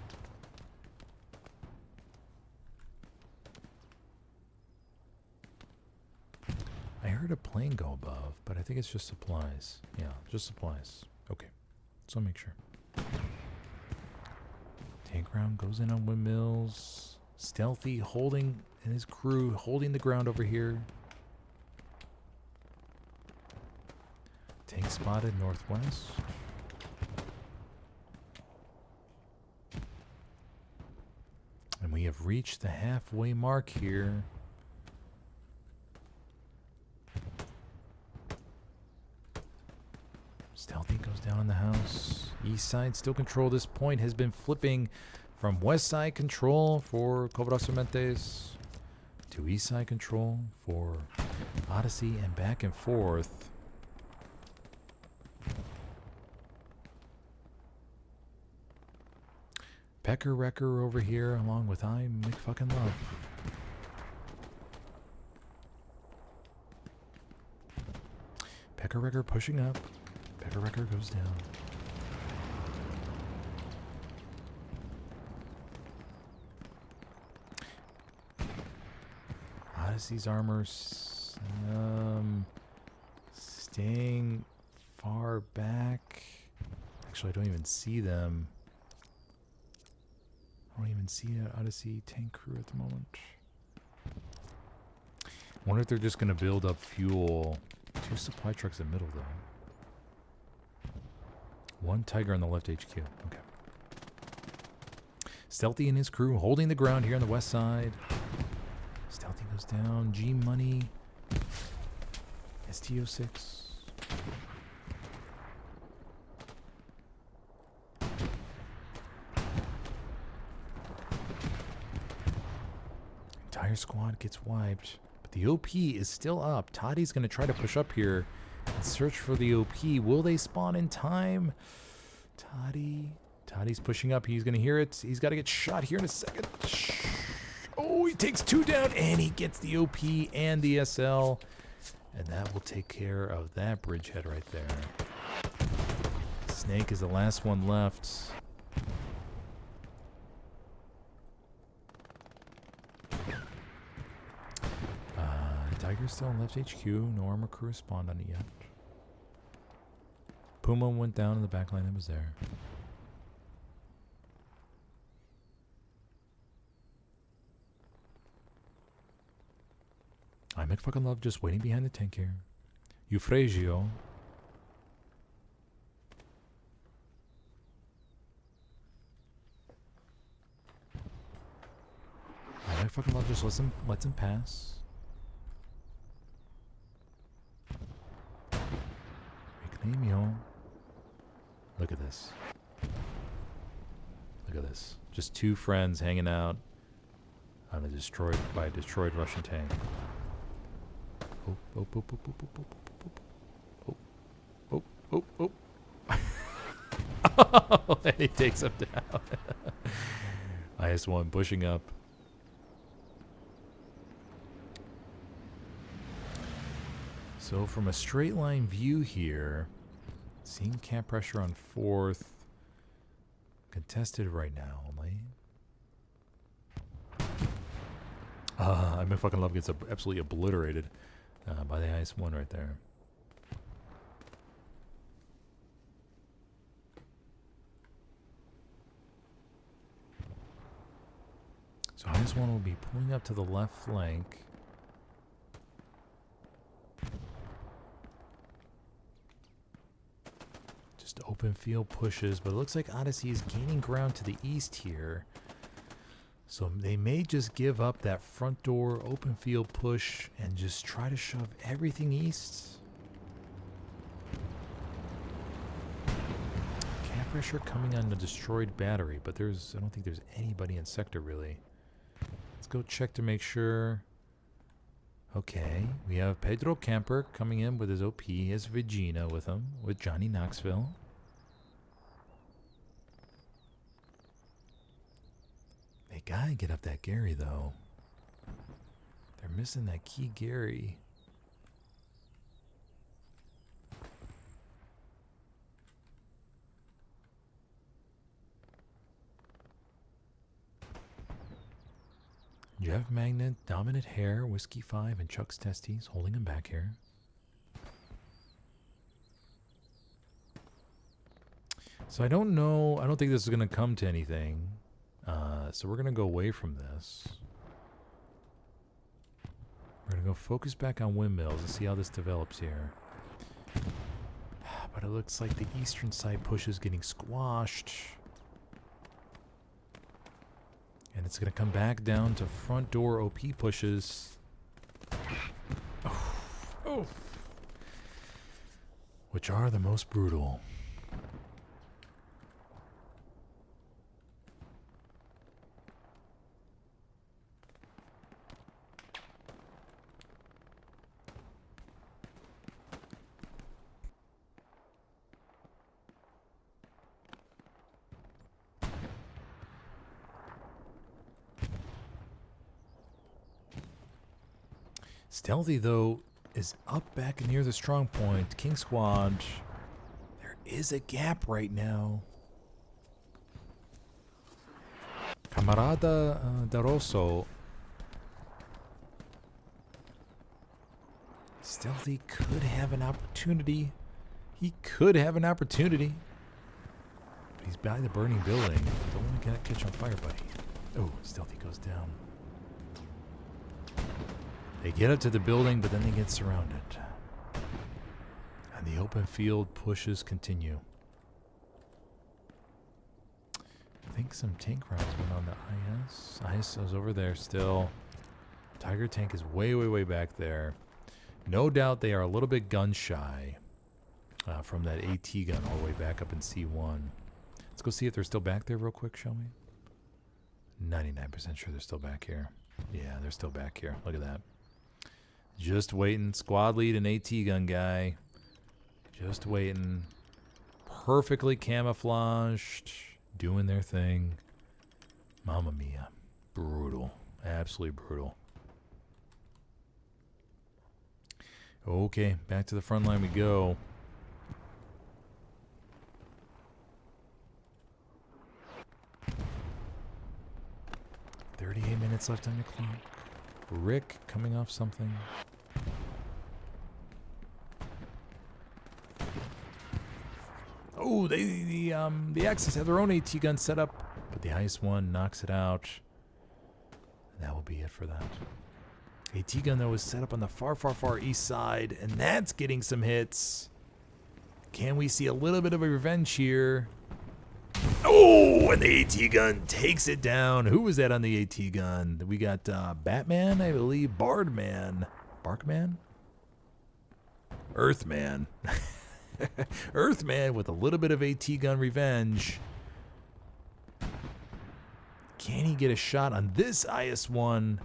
I heard a plane go above, but I think it's just supplies. Yeah, just supplies. Okay, so make sure. Tank round goes in on windmills. Stealthy holding, and his crew holding the ground over here. Tank spotted northwest. And we have reached the halfway mark here. Stealthy goes down in the house. East side still control. This point has been flipping from west side control for Cobras Fumantes to east side control for Odyssey and back and forth. Pecker Wrecker over here along with I McFucking Love. Pecker Wrecker pushing up. Pecker Wrecker goes down. Odyssey's armor staying far back. Actually, I don't even see them. I don't even see an Odyssey tank crew at the moment. Wonder if they're just going to build up fuel. 2 supply trucks in the middle, though. 1 Tiger on the left HQ. Okay. Stealthy and his crew holding the ground here on the west side. Stealthy goes down. G Money. STO6. Entire squad gets wiped. But the OP is still up. Toddy's going to try to push up here and search for the OP. Will they spawn in time? Toddy's pushing up. He's going to hear it. He's got to get shot here in a second. Oh, he takes 2 down, and he gets the OP and the SL. And that will take care of that bridgehead right there. Snake is the last one left. Tiger's still in left HQ. No armor crew spawned on it yet. Puma went down in the back line that was there. I make fucking love just waiting behind the tank here. Euphrasio. I fucking love just lets him pass. Reclaimio. Look at this. Look at this. Just two friends hanging out on a destroyed Russian tank. Oh, oh, oh, oh, oh, oh, oh, oh, oh, oh, oh. Oh, and he takes him down. IS-1 pushing up. So from a straight line view here, seeing camp pressure on 4th, contested right now only. I mean, fucking love gets absolutely obliterated by the IS-1 right there. So IS-1 will be pulling up to the left flank. Just open field pushes, but it looks like Odyssey is gaining ground to the east here. So they may just give up that front door open field push and just try to shove everything east. Camp pressure coming on the destroyed battery, but I don't think there's anybody in sector really. Let's go check to make sure. Okay, we have Pedro Camper coming in with his OP. He has Vegina with him, with Johnny Knoxville. They gotta get up that Gary, though. They're missing that key Gary. Jeff Magnet, Dominant Hair, Whiskey 5, and Chuck's Testes holding him back here. So I don't know. I don't think this is going to come to anything. So we're going to go away from this. We're going to go focus back on windmills and see how this develops here. But it looks like the eastern side push is getting squashed. And it's going to come back down to front door OP pushes. Oh. Which are the most brutal. Stealthy, though, is up back near the strong point. King Squad. There is a gap right now. Camarada Daroso. Stealthy could have an opportunity. He could have an opportunity. But he's by the burning building. Don't want to catch on fire, buddy. Oh, Stealthy goes down. They get up to the building, but then they get surrounded. And the open field pushes continue. I think some tank rounds went on the IS. IS is over there still. Tiger tank is way, way, way back there. No doubt they are a little bit gun shy from that AT gun all the way back up in C1. Let's go see if they're still back there real quick, shall we? 99% sure they're still back here. Yeah, they're still back here. Look at that. Just waiting. Squad lead and AT gun guy. Just waiting. Perfectly camouflaged. Doing their thing. Mamma mia. Brutal. Absolutely brutal. Okay, back to the front line we go. "38 minutes left on your clock." Rick coming off something. Oh, the Axis have their own AT gun set up, but the IS-1 knocks it out. And that will be it for that. AT gun, though, is set up on the far, far, far east side, and that's getting some hits. Can we see a little bit of a revenge here? Oh, and the AT gun takes it down. Who was that on the AT gun? We got Batman, I believe, Bardman, Barkman, Earthman. Earthman with a little bit of AT gun revenge. Can he get a shot on this IS-1?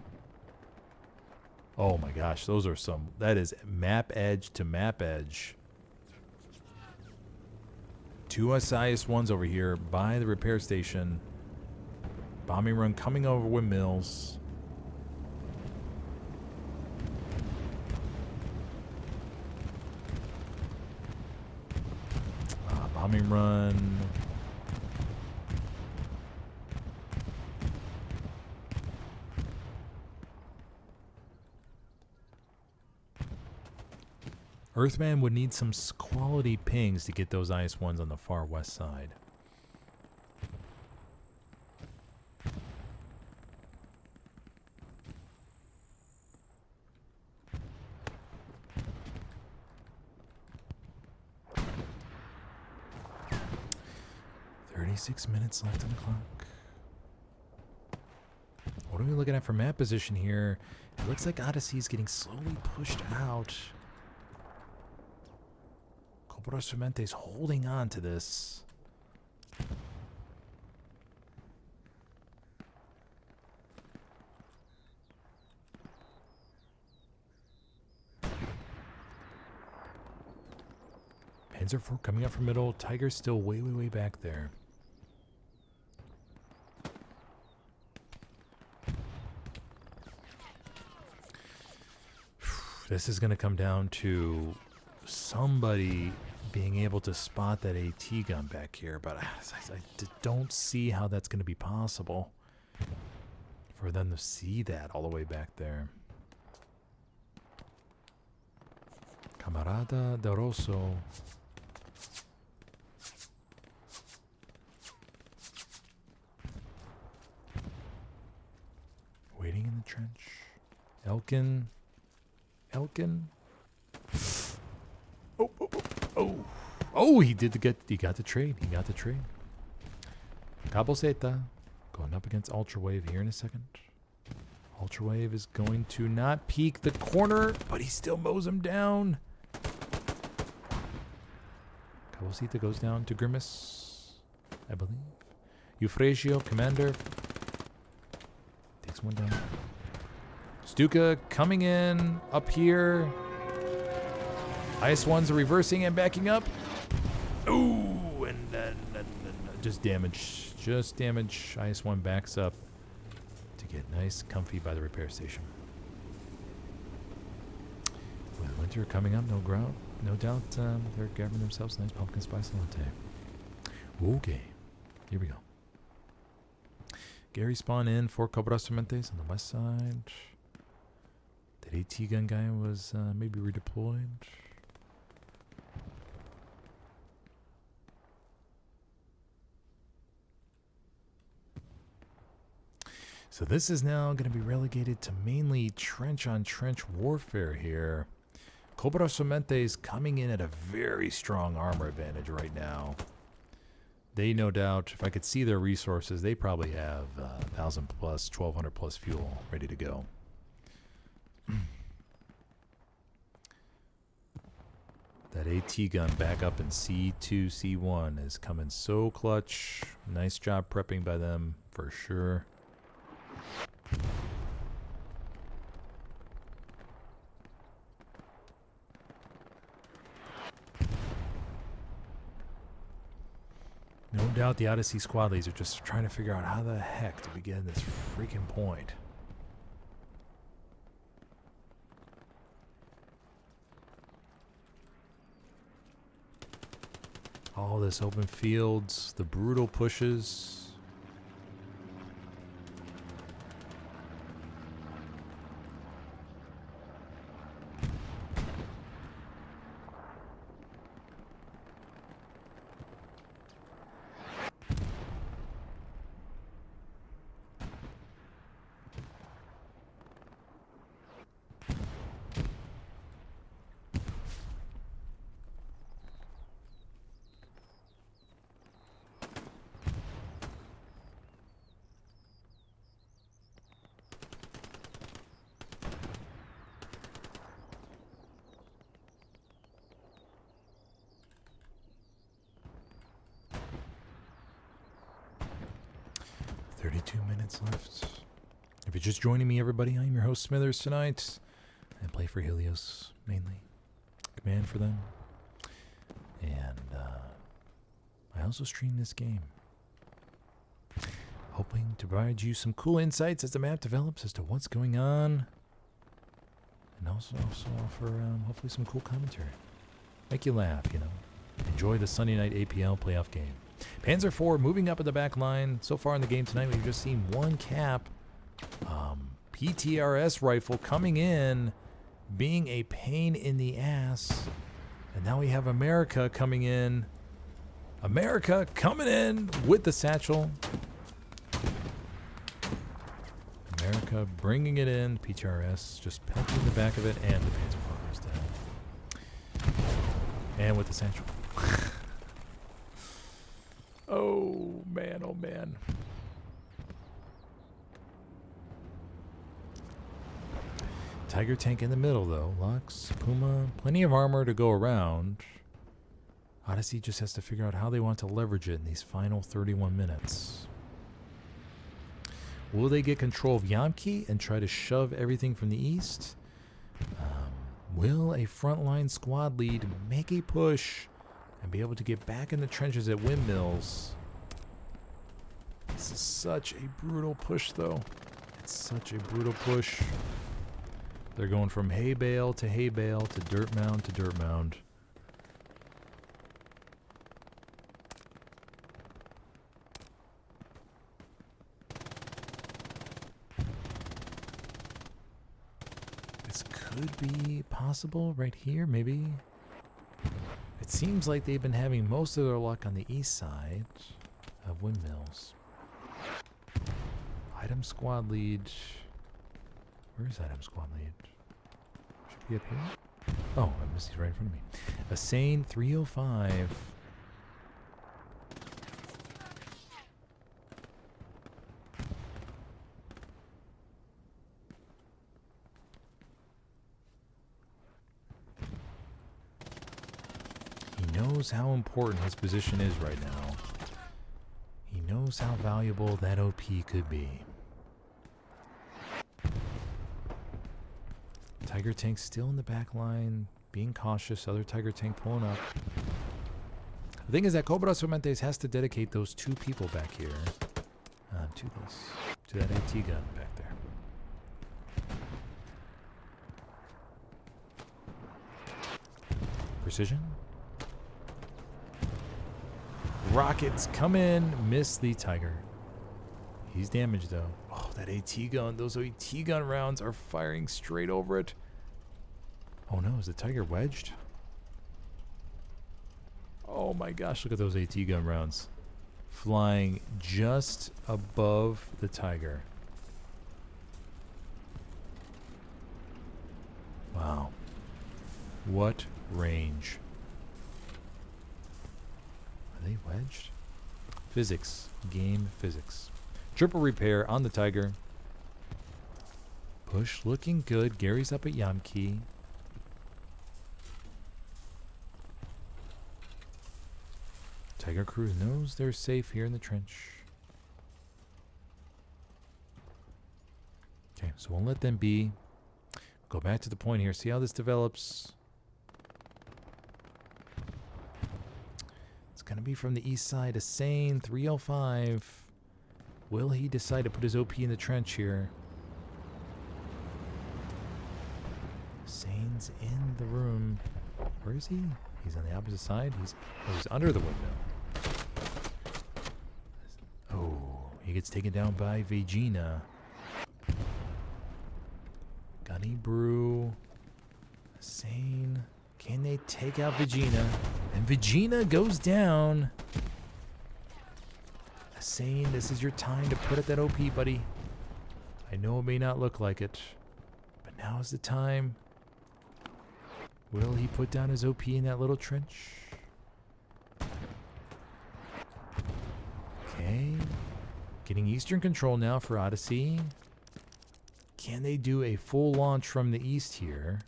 Oh my gosh, those are some... That is map edge to map edge. Two IS-1s over here by the repair station. Bombing run coming over windmills. Bombing run. Earthman would need some quality pings to get those IS-1s on the far west side. Six minutes left on the clock. What are we looking at for map position here? It looks like Odyssey is getting slowly pushed out. Cobras Fumantes holding on to this. Panzer IV coming up from middle. Tiger's still way, way, way back there. This is going to come down to somebody being able to spot that AT gun back here, but I don't see how that's going to be possible for them to see that all the way back there. Camarada de Rosso. Waiting in the trench. Elkin. Oh, he got the trade. He got the trade. Caboseta going up against Ultrawave here in a second. Ultrawave is going to not peek the corner, but he still mows him down. Caboseta goes down to Grimace, I believe. Euphrasio, commander, takes one down. Stuka coming in up here. IS-1s are reversing and backing up. Ooh, and then just damage. Just damage. IS-1 backs up to get nice, comfy by the repair station. With winter coming up, no doubt they're grabbing themselves a nice pumpkin spice latte. Okay, here we go. Gary spawn in for Cobras Fumantes on the west side. That AT gun guy was maybe redeployed. So this is now going to be relegated to mainly trench-on-trench warfare here. Cobras Fumantes coming in at a very strong armor advantage right now. They, no doubt, if I could see their resources, they probably have 1,000 plus, 1,200 plus fuel ready to go. That AT gun back up in C2, C1 is coming so clutch. Nice job prepping by them, for sure. No doubt the Odyssey squad leads are just trying to figure out how the heck do we get in this freaking point. All this open fields, the brutal pushes. 32 minutes left. If you're just joining me, everybody, I'm your host, Smithers, tonight. I play for Helios, mainly. Command for them. And I also stream this game. Hoping to provide you some cool insights as the map develops as to what's going on. And also offer hopefully some cool commentary. Make you laugh, you know. Enjoy the Sunday night APL playoff game. Panzer IV moving up in the back line. So far in the game tonight, we've just seen one cap. PTRS rifle coming in, being a pain in the ass. And now we have America coming in. America coming in with the Satchel. America bringing it in. PTRS just pelting the back of it, and the Panzer IV is down. And with the Satchel. Oh man, oh man. Tiger tank in the middle though. Lux, Puma, plenty of armor to go around. Odyssey just has to figure out how they want to leverage it in these final 31 minutes. Will they get control of Yamki and try to shove everything from the east? Will a frontline squad lead make a push and be able to get back in the trenches at Windmills? This is such a brutal push, though. It's such a brutal push. They're going from hay bale to hay bale to dirt mound to dirt mound. This could be possible right here, maybe. It seems like they've been having most of their luck on the east side of Windmills. Item squad lead. Where is item squad lead? Should be up here. Oh, I missed it right in front of me. Asane 305. He knows how important his position is right now. He knows how valuable that OP could be. Tiger tank still in the back line, being cautious. Other Tiger tank pulling up. The thing is that Cobras Fumantes has to dedicate those two people back here to that AT gun back there. Precision. Rockets come in, miss the Tiger. He's damaged though. Oh, that AT gun. Those AT gun rounds are firing straight over it. Oh no, is the Tiger wedged? Oh my gosh, look at those AT gun rounds. Flying just above the Tiger. Wow. What range. Are they wedged? Physics. Game physics. Triple repair on the Tiger. Push looking good. Gary's up at Yamki. Tiger crew knows they're safe here in the trench. Okay, so we'll let them be. Go back to the point here. See how this develops. It's going to be from the east side. Asane 305. Will he decide to put his OP in the trench here? Sane's in the room. Where is he? He's on the opposite side. He's under the windmill. Oh, he gets taken down by Vegina. Gunny Brew. Sane. Can they take out Vegina? And Vegina goes down. Sane, this is your time to put at that OP, buddy. I know it may not look like it, but now is the time. Will he put down his OP in that little trench? Okay. Getting eastern control now for Odyssey. Can they do a full launch from the east here?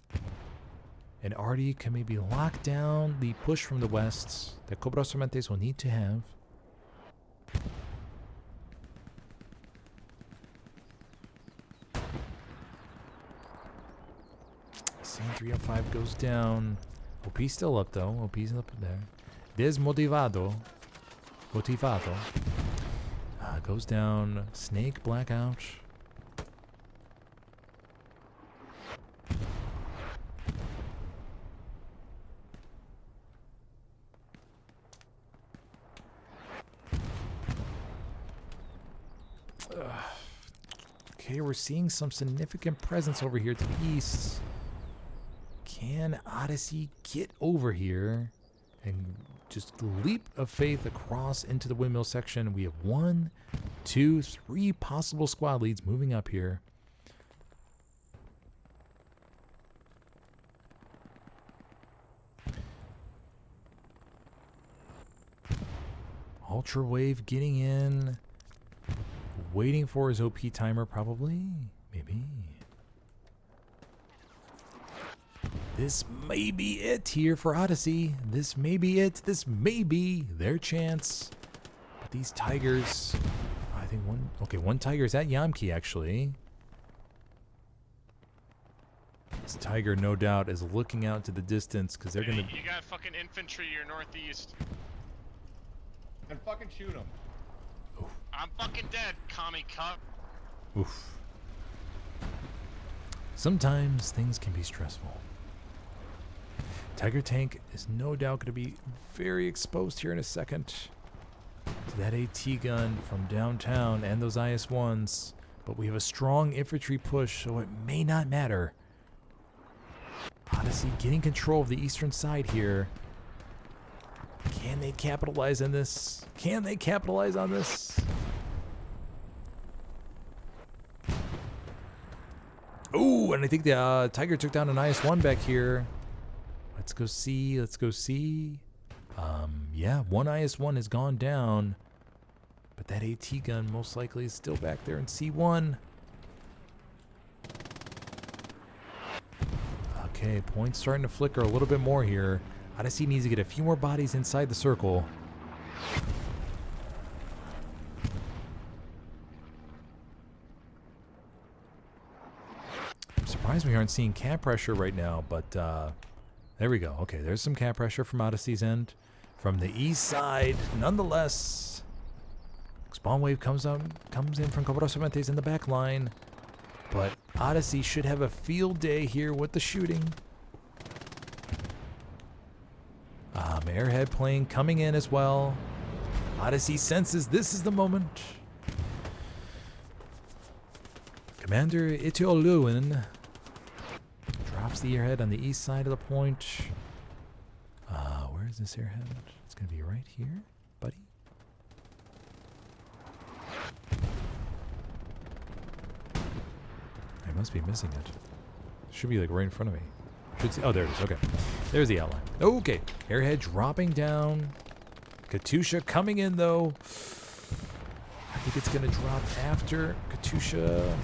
And Artie can maybe lock down the push from the west that Cobras Fumantes will need to have. Insane 305 goes down. OP's still up though. OP's up there. Desmotivado. Motivado. Goes down. Snake blackout. Okay, we're seeing some significant presence over here to the east. Can Odyssey get over here and just leap of faith across into the windmill section? We have 1, 2, 3 possible squad leads moving up here. Ultra Wave getting in. Waiting for his OP timer, probably. Maybe. This may be it here for Odyssey. This may be it. This may be their chance. But these tigers, I think one tiger's at Yamki, actually. This tiger, no doubt, is looking out to the distance because they're gonna. You got fucking infantry your northeast. And fucking shoot him. I'm fucking dead, commie cup. Oof. Sometimes things can be stressful. Tiger tank is no doubt going to be very exposed here in a second to that AT gun from downtown and those IS-1s. But we have a strong infantry push, so it may not matter. Odyssey getting control of the eastern side here. Can they capitalize on this? Can they capitalize on this? Ooh, and I think the Tiger took down an IS-1 back here. Let's go see. Let's go see. Yeah, one IS-1 has gone down. But that AT gun most likely is still back there in C1. Okay, points starting to flicker a little bit more here. Odyssey needs to get a few more bodies inside the circle. I'm surprised we aren't seeing cap pressure right now, but there we go. Okay, there's some cap pressure from Odyssey's end. From the east side, nonetheless. Spawn wave comes in from Cobras in the back line. But Odyssey should have a field day here with the shooting. Airhead plane coming in as well. Odyssey senses this is the moment. Commander Itioluin drops the airhead on the east side of the point. Where is this airhead? It's going to be right here, buddy. I must be missing it. Should be like right in front of me. Should see. Oh, there it is. Okay. There's the outline. Okay. Airhead dropping down. Katusha coming in, though. I think it's going to drop after Katusha.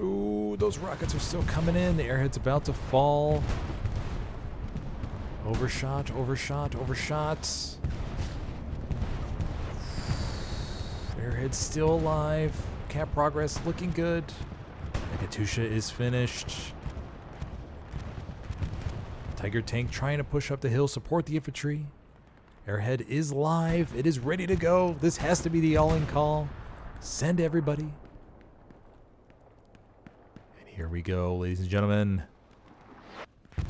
Ooh, those rockets are still coming in. The airhead's about to fall. Overshot, overshot, overshot. Airhead's still alive. Cap progress looking good. The Katusha is finished. Tiger tank trying to push up the hill, support the infantry. Airhead is live. It is ready to go. This has to be the all-in call. Send everybody. And here we go, ladies and gentlemen.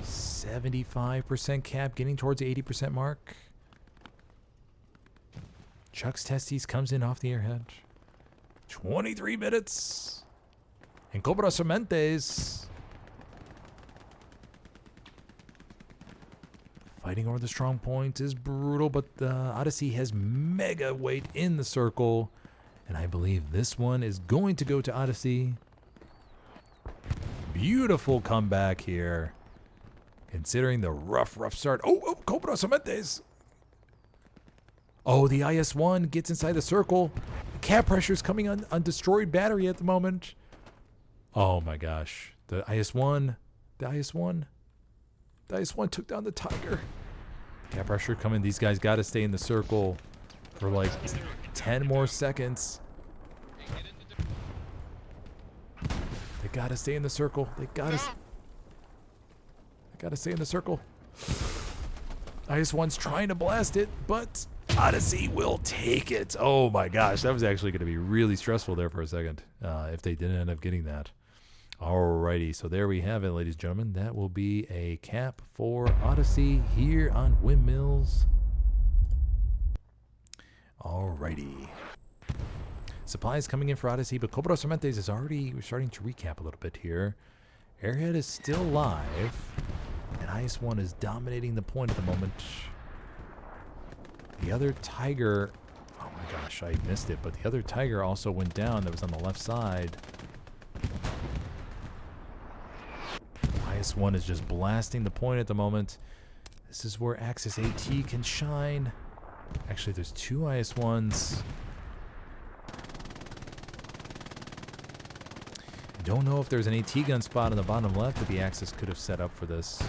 75% cap, getting towards the 80% mark. Chuck's Testes comes in off the airhead. 23 minutes. And Cobras Fumantes fighting over the strong point is brutal, but Odyssey has mega weight in the circle. And I believe this one is going to go to Odyssey. Beautiful comeback here. Considering the rough start. Oh, Cobras Fumantes. Oh, the IS-1 gets inside the circle. Cap pressure is coming on destroyed battery at the moment. Oh my gosh. The IS-1 took down the Tiger. Cap pressure coming. These guys got to stay in the circle for like 10 more seconds. gotta stay in the circle. They gotta stay in the circle. IS-1's trying to blast it, but Odyssey will take it. Oh my gosh, that was actually going to be really stressful there for a second if they didn't end up getting that. Alrighty, so there we have it, ladies and gentlemen. That will be a cap for Odyssey here on Windmills. Alrighty. Supplies coming in for Odyssey, but Cobras Fumantes is already starting to recap a little bit here. Airhead is still live, and IS-1 is dominating the point at the moment. The other Tiger, oh my gosh, I missed it, but the other Tiger also went down that was on the left side. IS-1 is just blasting the point at the moment. This is where Axis AT can shine. Actually, there's two IS-1s. I don't know if there's an AT gun spot on the bottom left that the Axis could have set up for this.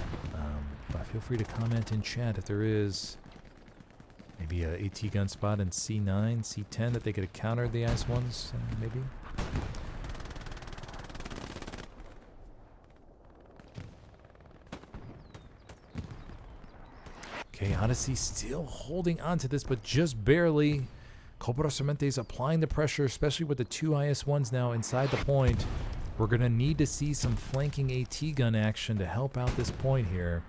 But feel free to comment in chat if there is. Maybe a AT gun spot in C9, C10 that they could have countered the IS-1s, maybe. Okay, Odyssey still holding on to this, but just barely. Cobras Fumantes applying the pressure, especially with the two IS-1s now inside the point. We're going to need to see some flanking AT gun action to help out this point here.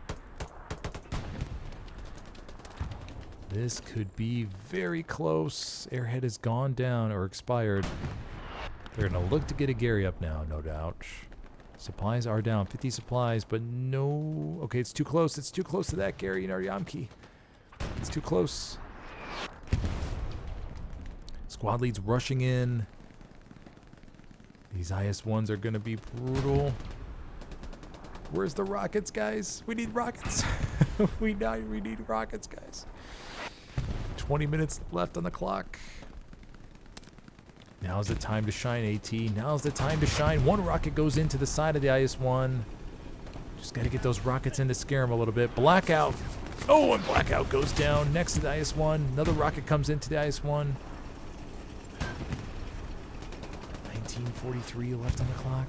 This could be very close. Airhead has gone down or expired. They're going to look to get a Gary up now, no doubt. Supplies are down. 50 supplies, but no... Okay, it's too close. It's too close to that Gary Naryamki. It's too close. Squad leads rushing in. These IS-1s are going to be brutal. Where's the rockets, guys? We need rockets. we need rockets, guys. 20 minutes left on the clock. Now's the time to shine, AT. Now's the time to shine. One rocket goes into the side of the IS-1. Just got to get those rockets in to scare them a little bit. Blackout. Oh, and Blackout goes down next to the IS-1. Another rocket comes into the IS-1. 19:43 left on the clock.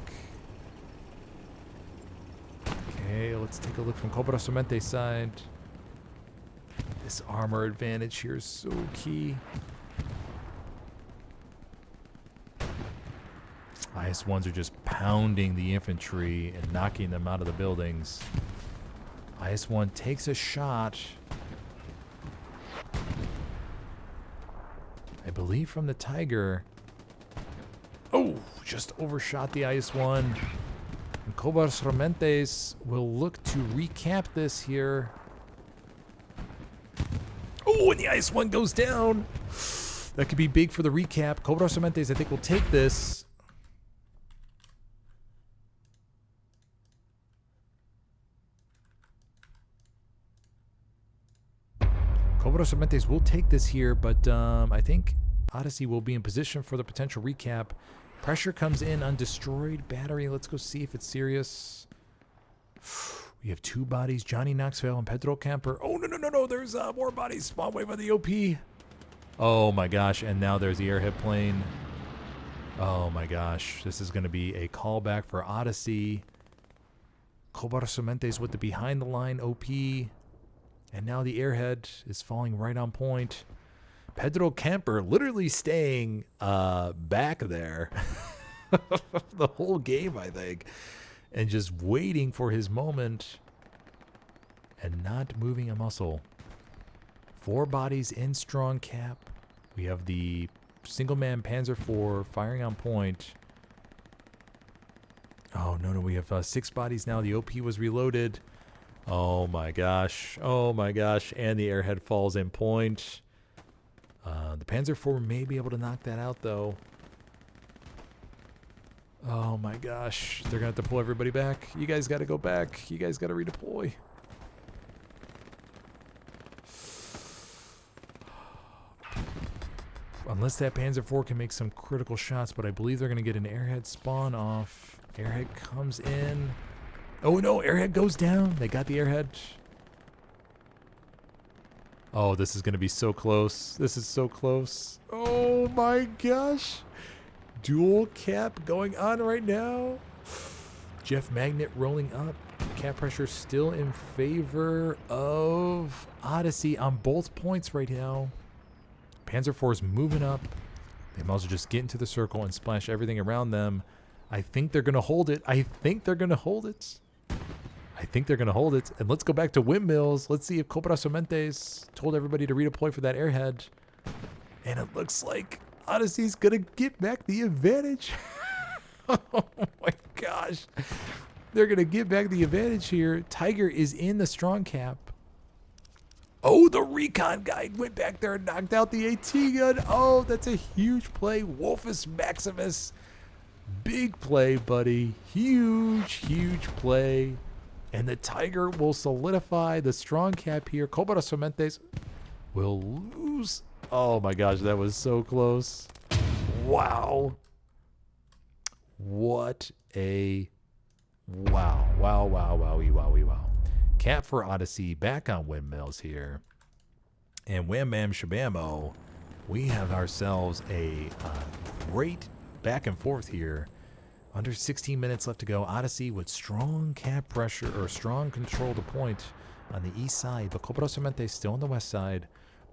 Okay, let's take a look from Cobras Fumantes' side. This armor advantage here is so key. IS-1s are just pounding the infantry and knocking them out of the buildings. IS-1 takes a shot. I believe from the Tiger. Oh, just overshot the IS-1. And Cobras Fumantes will look to recap this here. Oh, and the IS-1 goes down. That could be big for the recap. Cobras Fumantes, I think, will take this. Cobras Fumantes will take this here, but I think Odyssey will be in position for the potential recap. Pressure comes in on destroyed battery. Let's go see if it's serious. We have two bodies, Johnny Knoxville and Pedro Camper. Oh, no. There's more bodies. Spawn wave on the OP. Oh, my gosh. And now there's the airhead plane. Oh, my gosh. This is going to be a callback for Odyssey. Cobras Fumantes with the behind-the-line OP. And now the airhead is falling right on point. Pedro Camper literally staying back there the whole game, I think. And just waiting for his moment and not moving a muscle. 4 bodies in strong cap. We have the single-man Panzer IV firing on point. Oh, no. We have 6 bodies now. The OP was reloaded. Oh, my gosh. And the airhead falls in point. The Panzer IV may be able to knock that out, though. Oh my gosh. They're going to have to pull everybody back. You guys got to go back. You guys got to redeploy. Unless that Panzer IV can make some critical shots, but I believe they're going to get an airhead spawn off. Airhead comes in. Oh no, airhead goes down. They got the airhead. Oh, this is going to be so close. This is so close. Oh my gosh. Dual cap going on right now. Jeff Magnet rolling up. Cap pressure still in favor of Odyssey on both points right now. Panzer IV is moving up. They might as well just get into the circle and splash everything around them. I think they're going to hold it. I think they're going to hold it. And let's go back to Windmills. Let's see if Cobras Fumantes told everybody to redeploy for that airhead. And it looks like Odyssey's going to get back the advantage. Oh my gosh. They're going to get back the advantage here. Tiger is in the strong cap. Oh, the recon guy went back there and knocked out the AT gun. Oh, that's a huge play. Wolfus Maximus. Big play, buddy. Huge play. And the Tiger will solidify the strong cap here. Cobras Fumantes will lose. Oh my gosh, that was so close. Wow. What a wow. Wow. Cap for Odyssey back on Windmills here. And wham bam shabamo, we have ourselves a great back and forth here. Under 16 minutes left to go. Odyssey with strong cap pressure or strong control to point on the east side. But Cobras Fumantes still on the west side.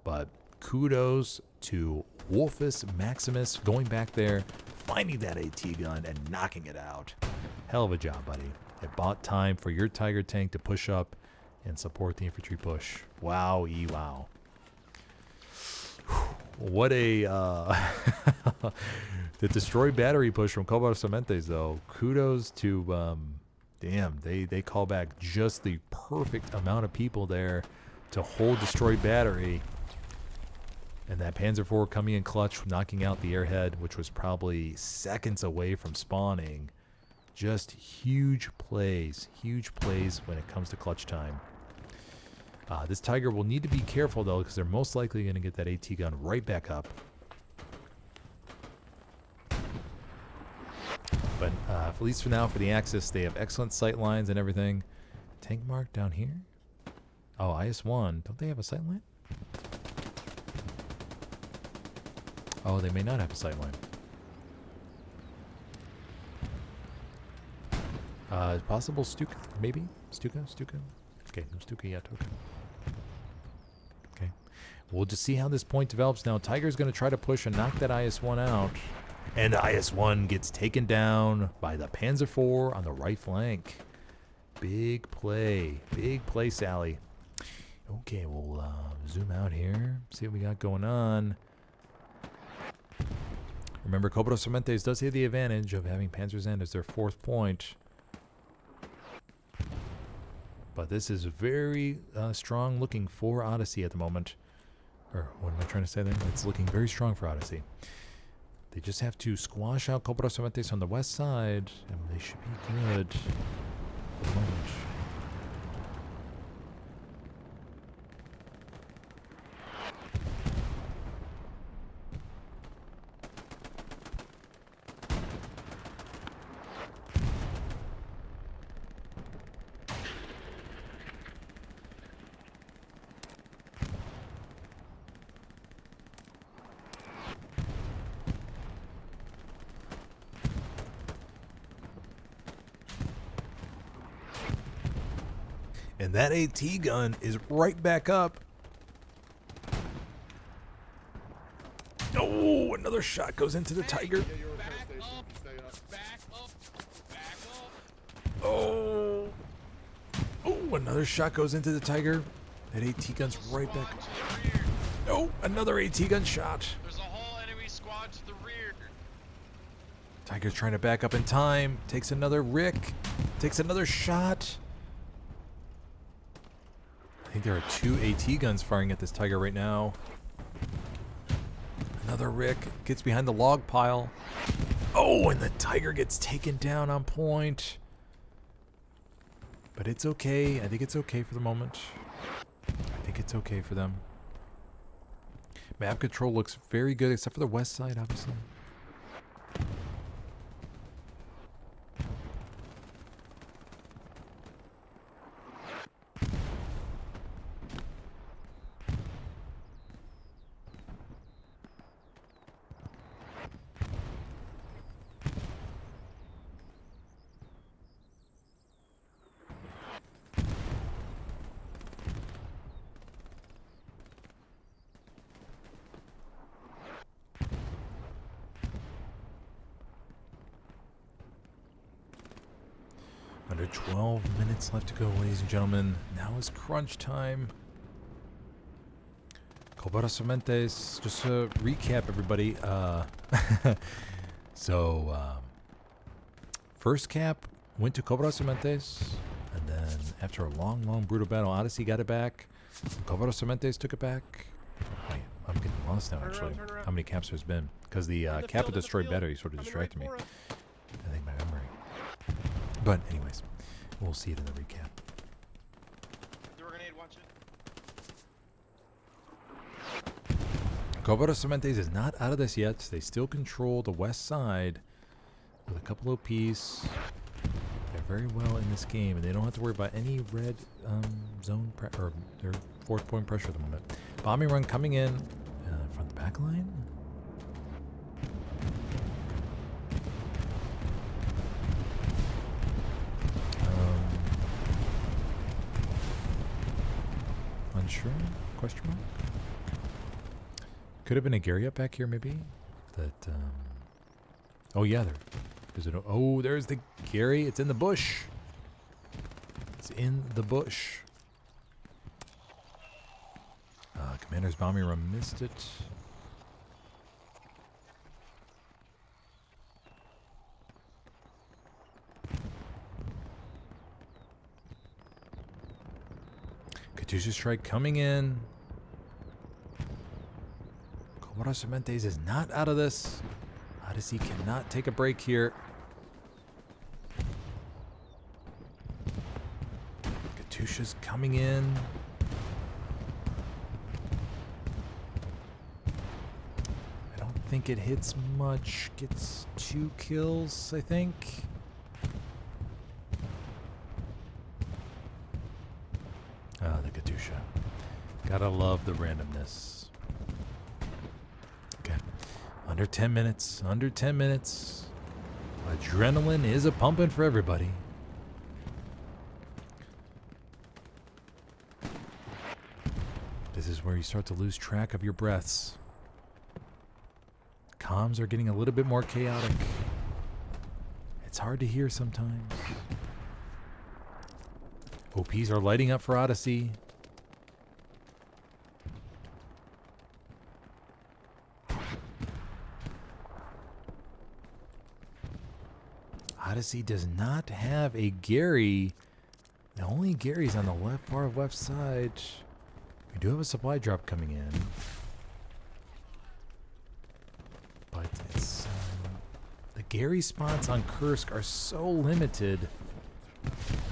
But kudos to Wolfus Maximus going back there, finding that AT gun and knocking it out. Hell of a job, buddy. It bought time for your Tiger tank to push up and support the infantry push. Wow. What a the destroyed battery push from Cobras Fumantes, though. Kudos to damn, they call back just the perfect amount of people there to hold destroyed battery. And that Panzer IV coming in clutch, knocking out the airhead, which was probably seconds away from spawning. Just huge plays when it comes to clutch time. This Tiger will need to be careful, though, because they're most likely going to get that AT gun right back up. But at least for now, for the Axis, they have excellent sight lines and everything. Tank mark down here. Oh, IS-1. Don't they have a sight line? Oh, they may not have a sight line. Possible Stuka, maybe? Stuka? Okay, no Stuka yet. Okay. We'll just see how this point develops now. Tiger's going to try to push and knock that IS-1 out. And the IS-1 gets taken down by the Panzer IV on the right flank. Big play, Sally. Okay, we'll zoom out here, see what we got going on. Remember, Cobras Fumantes does have the advantage of having Panzer's End as their fourth point. But this is very strong looking for Odyssey at the moment. Or what am I trying to say there? It's looking very strong for Odyssey. They just have to squash out Cobras Fumantes on the west side, and they should be good for the moment. And that AT gun is right back up. Oh, another shot goes into the Tiger. Oh, another shot goes into the Tiger. That AT gun's right back. Oh, another AT gun shot. There's a whole enemy squad to the rear. Tiger's trying to back up in time. Takes another Rick. Takes another shot. I think there are 2 AT guns firing at this Tiger right now. Another Rick gets behind the log pile. Oh, and the Tiger gets taken down on point. But it's okay. I think it's okay for the moment. I think it's okay for them. Map control looks very good, except for the west side, obviously. Under 12 minutes left to go, ladies and gentlemen. Now is crunch time. Cobras Fumantes, just to recap, everybody. First cap went to Cobras Fumantes, and then after a long, brutal battle, Odyssey got it back. Cobras Fumantes took it back. Wait, I'm getting lost now, actually. How many caps there's been? Because the cap of destroyed battery sort of distracted me. I think my memory. But anyways, we'll see it in the recap. Cobras Fumantes is not out of this yet. They still control the west side with a couple OPs. They're very well in this game, and they don't have to worry about any red zone or their 4th point pressure at the moment. Bombing run coming in from the back line. Unsure? Question mark? Could have been a Gary up back here, maybe. That. Oh yeah, there. Is it? Oh, there's the Gary. It's in the bush. It's in the bush. Commander's bombing run missed it. Katusha strike coming in. Cobras Fumantes is not out of this. Odyssey cannot take a break here. Katusha's coming in. I don't think it hits much. Gets 2 kills, I think. Ah, the Katusha. Gotta love the randomness. Under 10 minutes. Under 10 minutes. Adrenaline is a pumping for everybody. This is where you start to lose track of your breaths. Comms are getting a little bit more chaotic. It's hard to hear sometimes. OPs are lighting up for Odyssey. Odyssey does not have a Gary. The only Gary's on the left, far left side. We do have a supply drop coming in. But it's... the Gary spots on Kursk are so limited.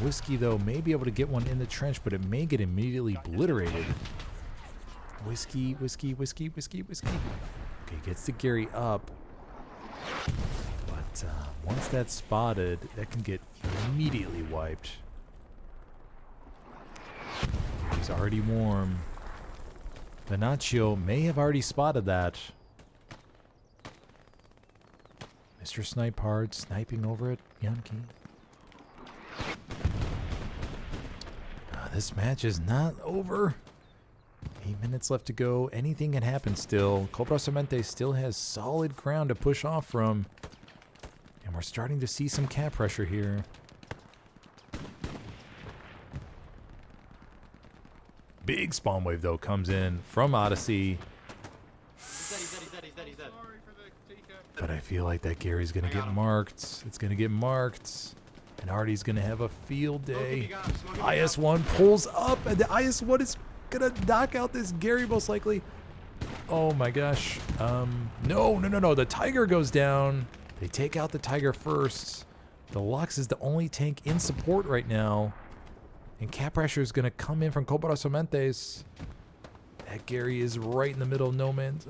Whiskey, though, may be able to get one in the trench, but it may get immediately obliterated. Whiskey. Okay, gets the Gary up. But once that's spotted, that can get immediately wiped. He's already warm. Venaccio may have already spotted that. Mr. Snipe Hard sniping over it. Yankee. This match is not over. 8 minutes left to go. Anything can happen still. Cobras Fumantes still has solid ground to push off from. And we're starting to see some cap pressure here. Big spawn wave, though, comes in from Odyssey. He's dead. But I feel like that Gary's going to get marked. It's going to get marked. And Artie's going to have a field day. IS-1 pulls up, and the IS-1 is going to knock out this Gary most likely. Oh my gosh. No. The Tiger goes down. They take out the Tiger first. The Lux is the only tank in support right now. And cap pressure is going to come in from Cobras Fumantes. That Gary is right in the middle of no man's.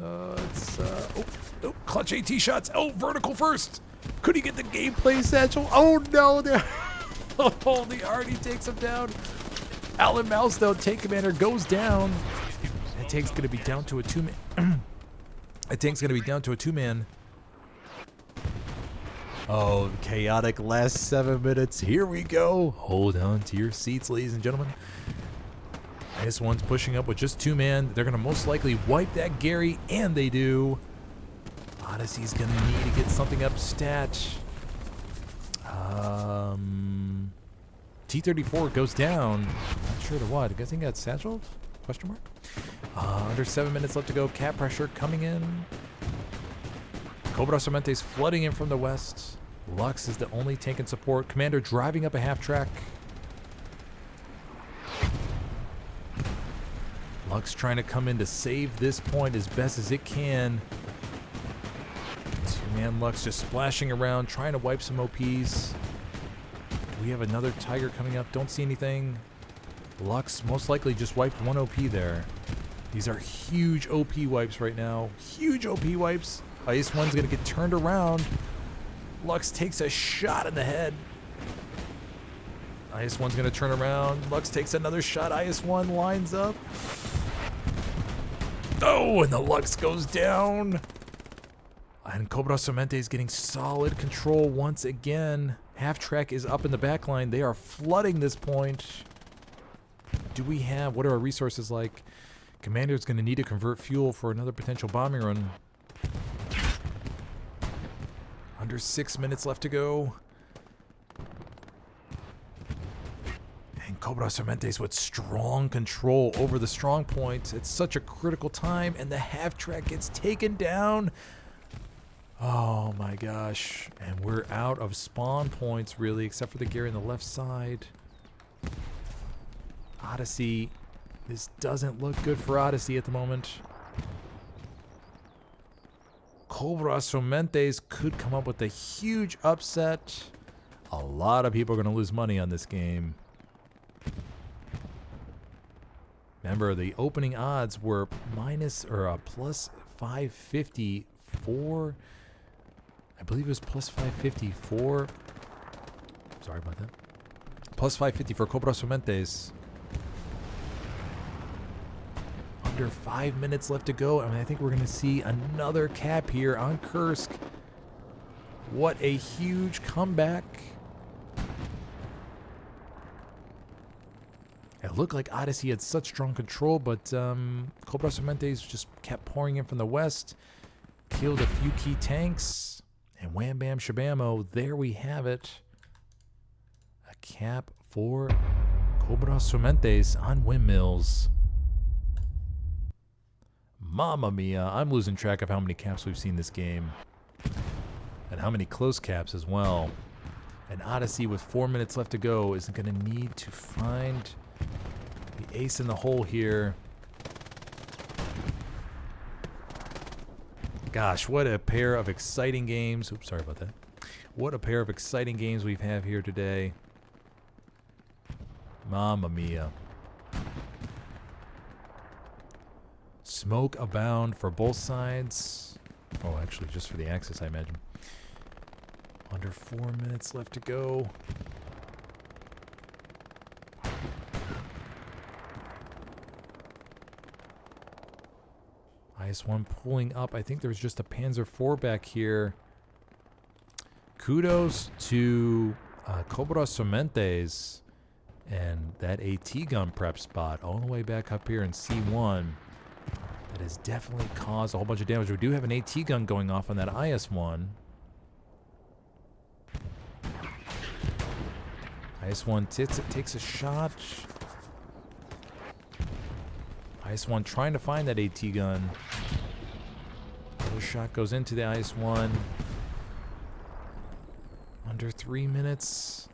Clutch AT shots. Oh, vertical first. Could he get the gameplay, Satchel? Oh no! Oh, the Artie takes him down. Alan Mouse, though, tank commander goes down. That tank's gonna be down to a 2-man. That tank's gonna be down to a 2-man. Oh, chaotic last 7 minutes. Here we go. Hold on to your seats, ladies and gentlemen. This one's pushing up with just 2-man. They're gonna most likely wipe that Gary, and they do. Odyssey's gonna need to get something up stat. T-34 goes down. Not sure to what. I guess he got satcheled? Question mark? Under 7 minutes left to go. Cap pressure coming in. Cobras Fumantes flooding in from the west. Lux is the only tank and support. Commander driving up a half track. Lux trying to come in to save this point as best as it can. Two-man Lux just splashing around, trying to wipe some OPs. We have another Tiger coming up. Don't see anything. Lux most likely just wiped one OP there. These are huge OP wipes right now. Huge OP wipes. Ice One's going to get turned around. Lux takes a shot in the head. Ice One's going to turn around. Lux takes another shot. Ice One lines up. Oh, and the Lux goes down. And Cobras Fumantes getting solid control once again. Half track is up in the back line. They are flooding this point. Do we have, what are our resources like? Commander's going to need to convert fuel for another potential bombing run. Under 6 minutes left to go. And Cobras Fumantes with strong control over the strong point. It's such a critical time, and the half track gets taken down. Oh my gosh. And we're out of spawn points, really, except for the Gary on the left side. Odyssey. This doesn't look good for Odyssey at the moment. Cobras Fumantes could come up with a huge upset. A lot of people are going to lose money on this game. Remember, the opening odds were plus 550 for, I believe it was plus 550 for, sorry about that, plus 550 for Cobras Fumantes. Under 5 minutes left to go. I mean, I think we're going to see another cap here on Kursk. What a huge comeback. It looked like Odyssey had such strong control, but Cobras Fumantes just kept pouring in from the west. Killed a few key tanks. And wham bam shabamo, there we have it. A cap for Cobras Fumantes on Windmills. Mamma mia, I'm losing track of how many caps we've seen this game. And how many close caps as well. And Odyssey with 4 minutes left to go is going to need to find the ace in the hole here. Gosh, what a pair of exciting games. Oops, sorry about that. What a pair of exciting games we have here today. Mamma mia. Smoke abound for both sides. Oh, actually, just for the Axis, I imagine. Under 4 minutes left to go. IS-1 pulling up. I think there's just a Panzer IV back here. Kudos to Cobras Fumantes and that AT gun prep spot all the way back up here in C1. That has definitely caused a whole bunch of damage. We do have an AT gun going off on that IS-1. IS-1 takes a shot. IS-1 trying to find that AT gun. Another shot goes into the IS-1. Under 3 minutes.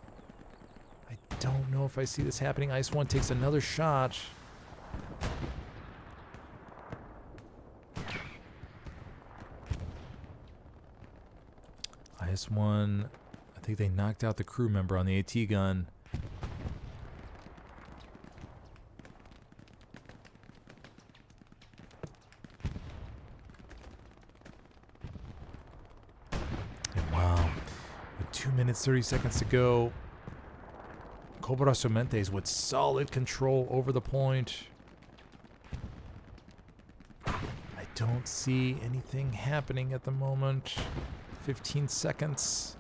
I don't know if I see this happening. IS-1 takes another shot. IS-1, I think they knocked out the crew member on the AT gun. And wow, with 2 minutes, 30 seconds to go, Cobras Fumantes with solid control over the point. I don't see anything happening at the moment. 15 seconds.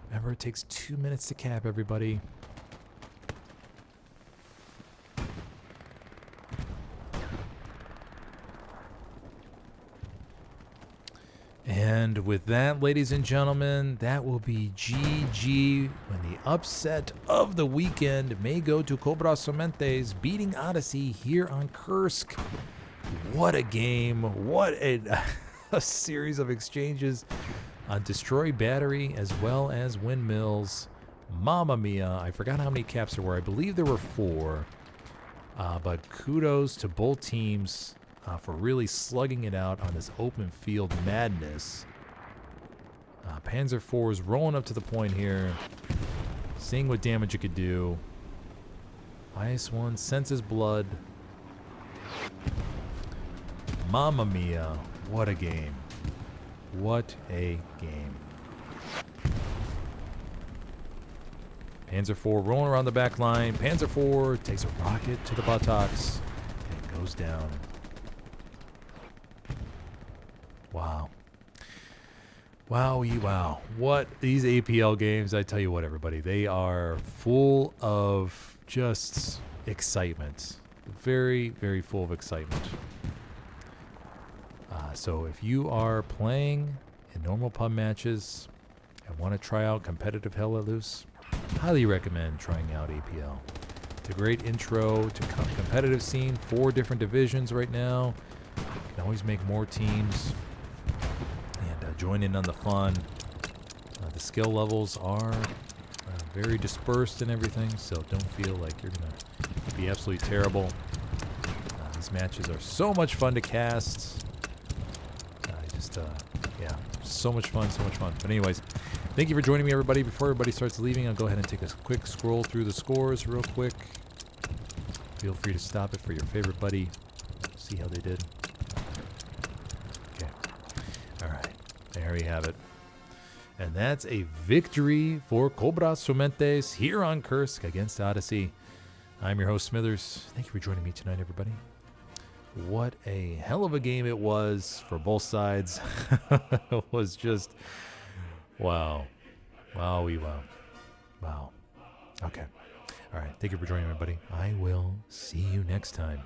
Remember, it takes 2 minutes to cap, everybody. And with that, ladies and gentlemen, that will be GG when the upset of the weekend may go to Cobras Fumantes beating Odyssey here on Kursk. What a game. What a series of exchanges on Destroy Battery as well as Windmills. Mamma mia. I forgot how many caps there were. I believe there were 4. But kudos to both teams for really slugging it out on this open field madness. Panzer IV is rolling up to the point here, seeing what damage it could do. -1 senses blood. Mamma mia, what a game. What a game. Panzer IV rolling around the back line. Panzer IV takes a rocket to the buttocks and goes down. Wow. Wowie wow. What these APL games, I tell you what, everybody, they are full of just excitement. Very, very full of excitement. So if you are playing in normal pub matches and want to try out competitive Helios, highly recommend trying out APL. It's a great intro to competitive scene. 4 different divisions right now. You can always make more teams and join in on the fun. The skill levels are very dispersed and everything, so don't feel like you're going to be absolutely terrible. These matches are so much fun to cast. Yeah, so much fun. But anyways, thank you for joining me, everybody. Before everybody starts leaving, I'll go ahead and take a quick scroll through the scores real quick. Feel free to stop it for your favorite buddy. See how they did. Okay. All right. There we have it. And that's a victory for Cobras Fumantes here on Kursk against Odyssey. I'm your host, Smithers. Thank you for joining me tonight, everybody. What a hell of a game it was for both sides. It was just, wow. Wowie wow. Wow. Okay. All right. Thank you for joining, everybody. I will see you next time.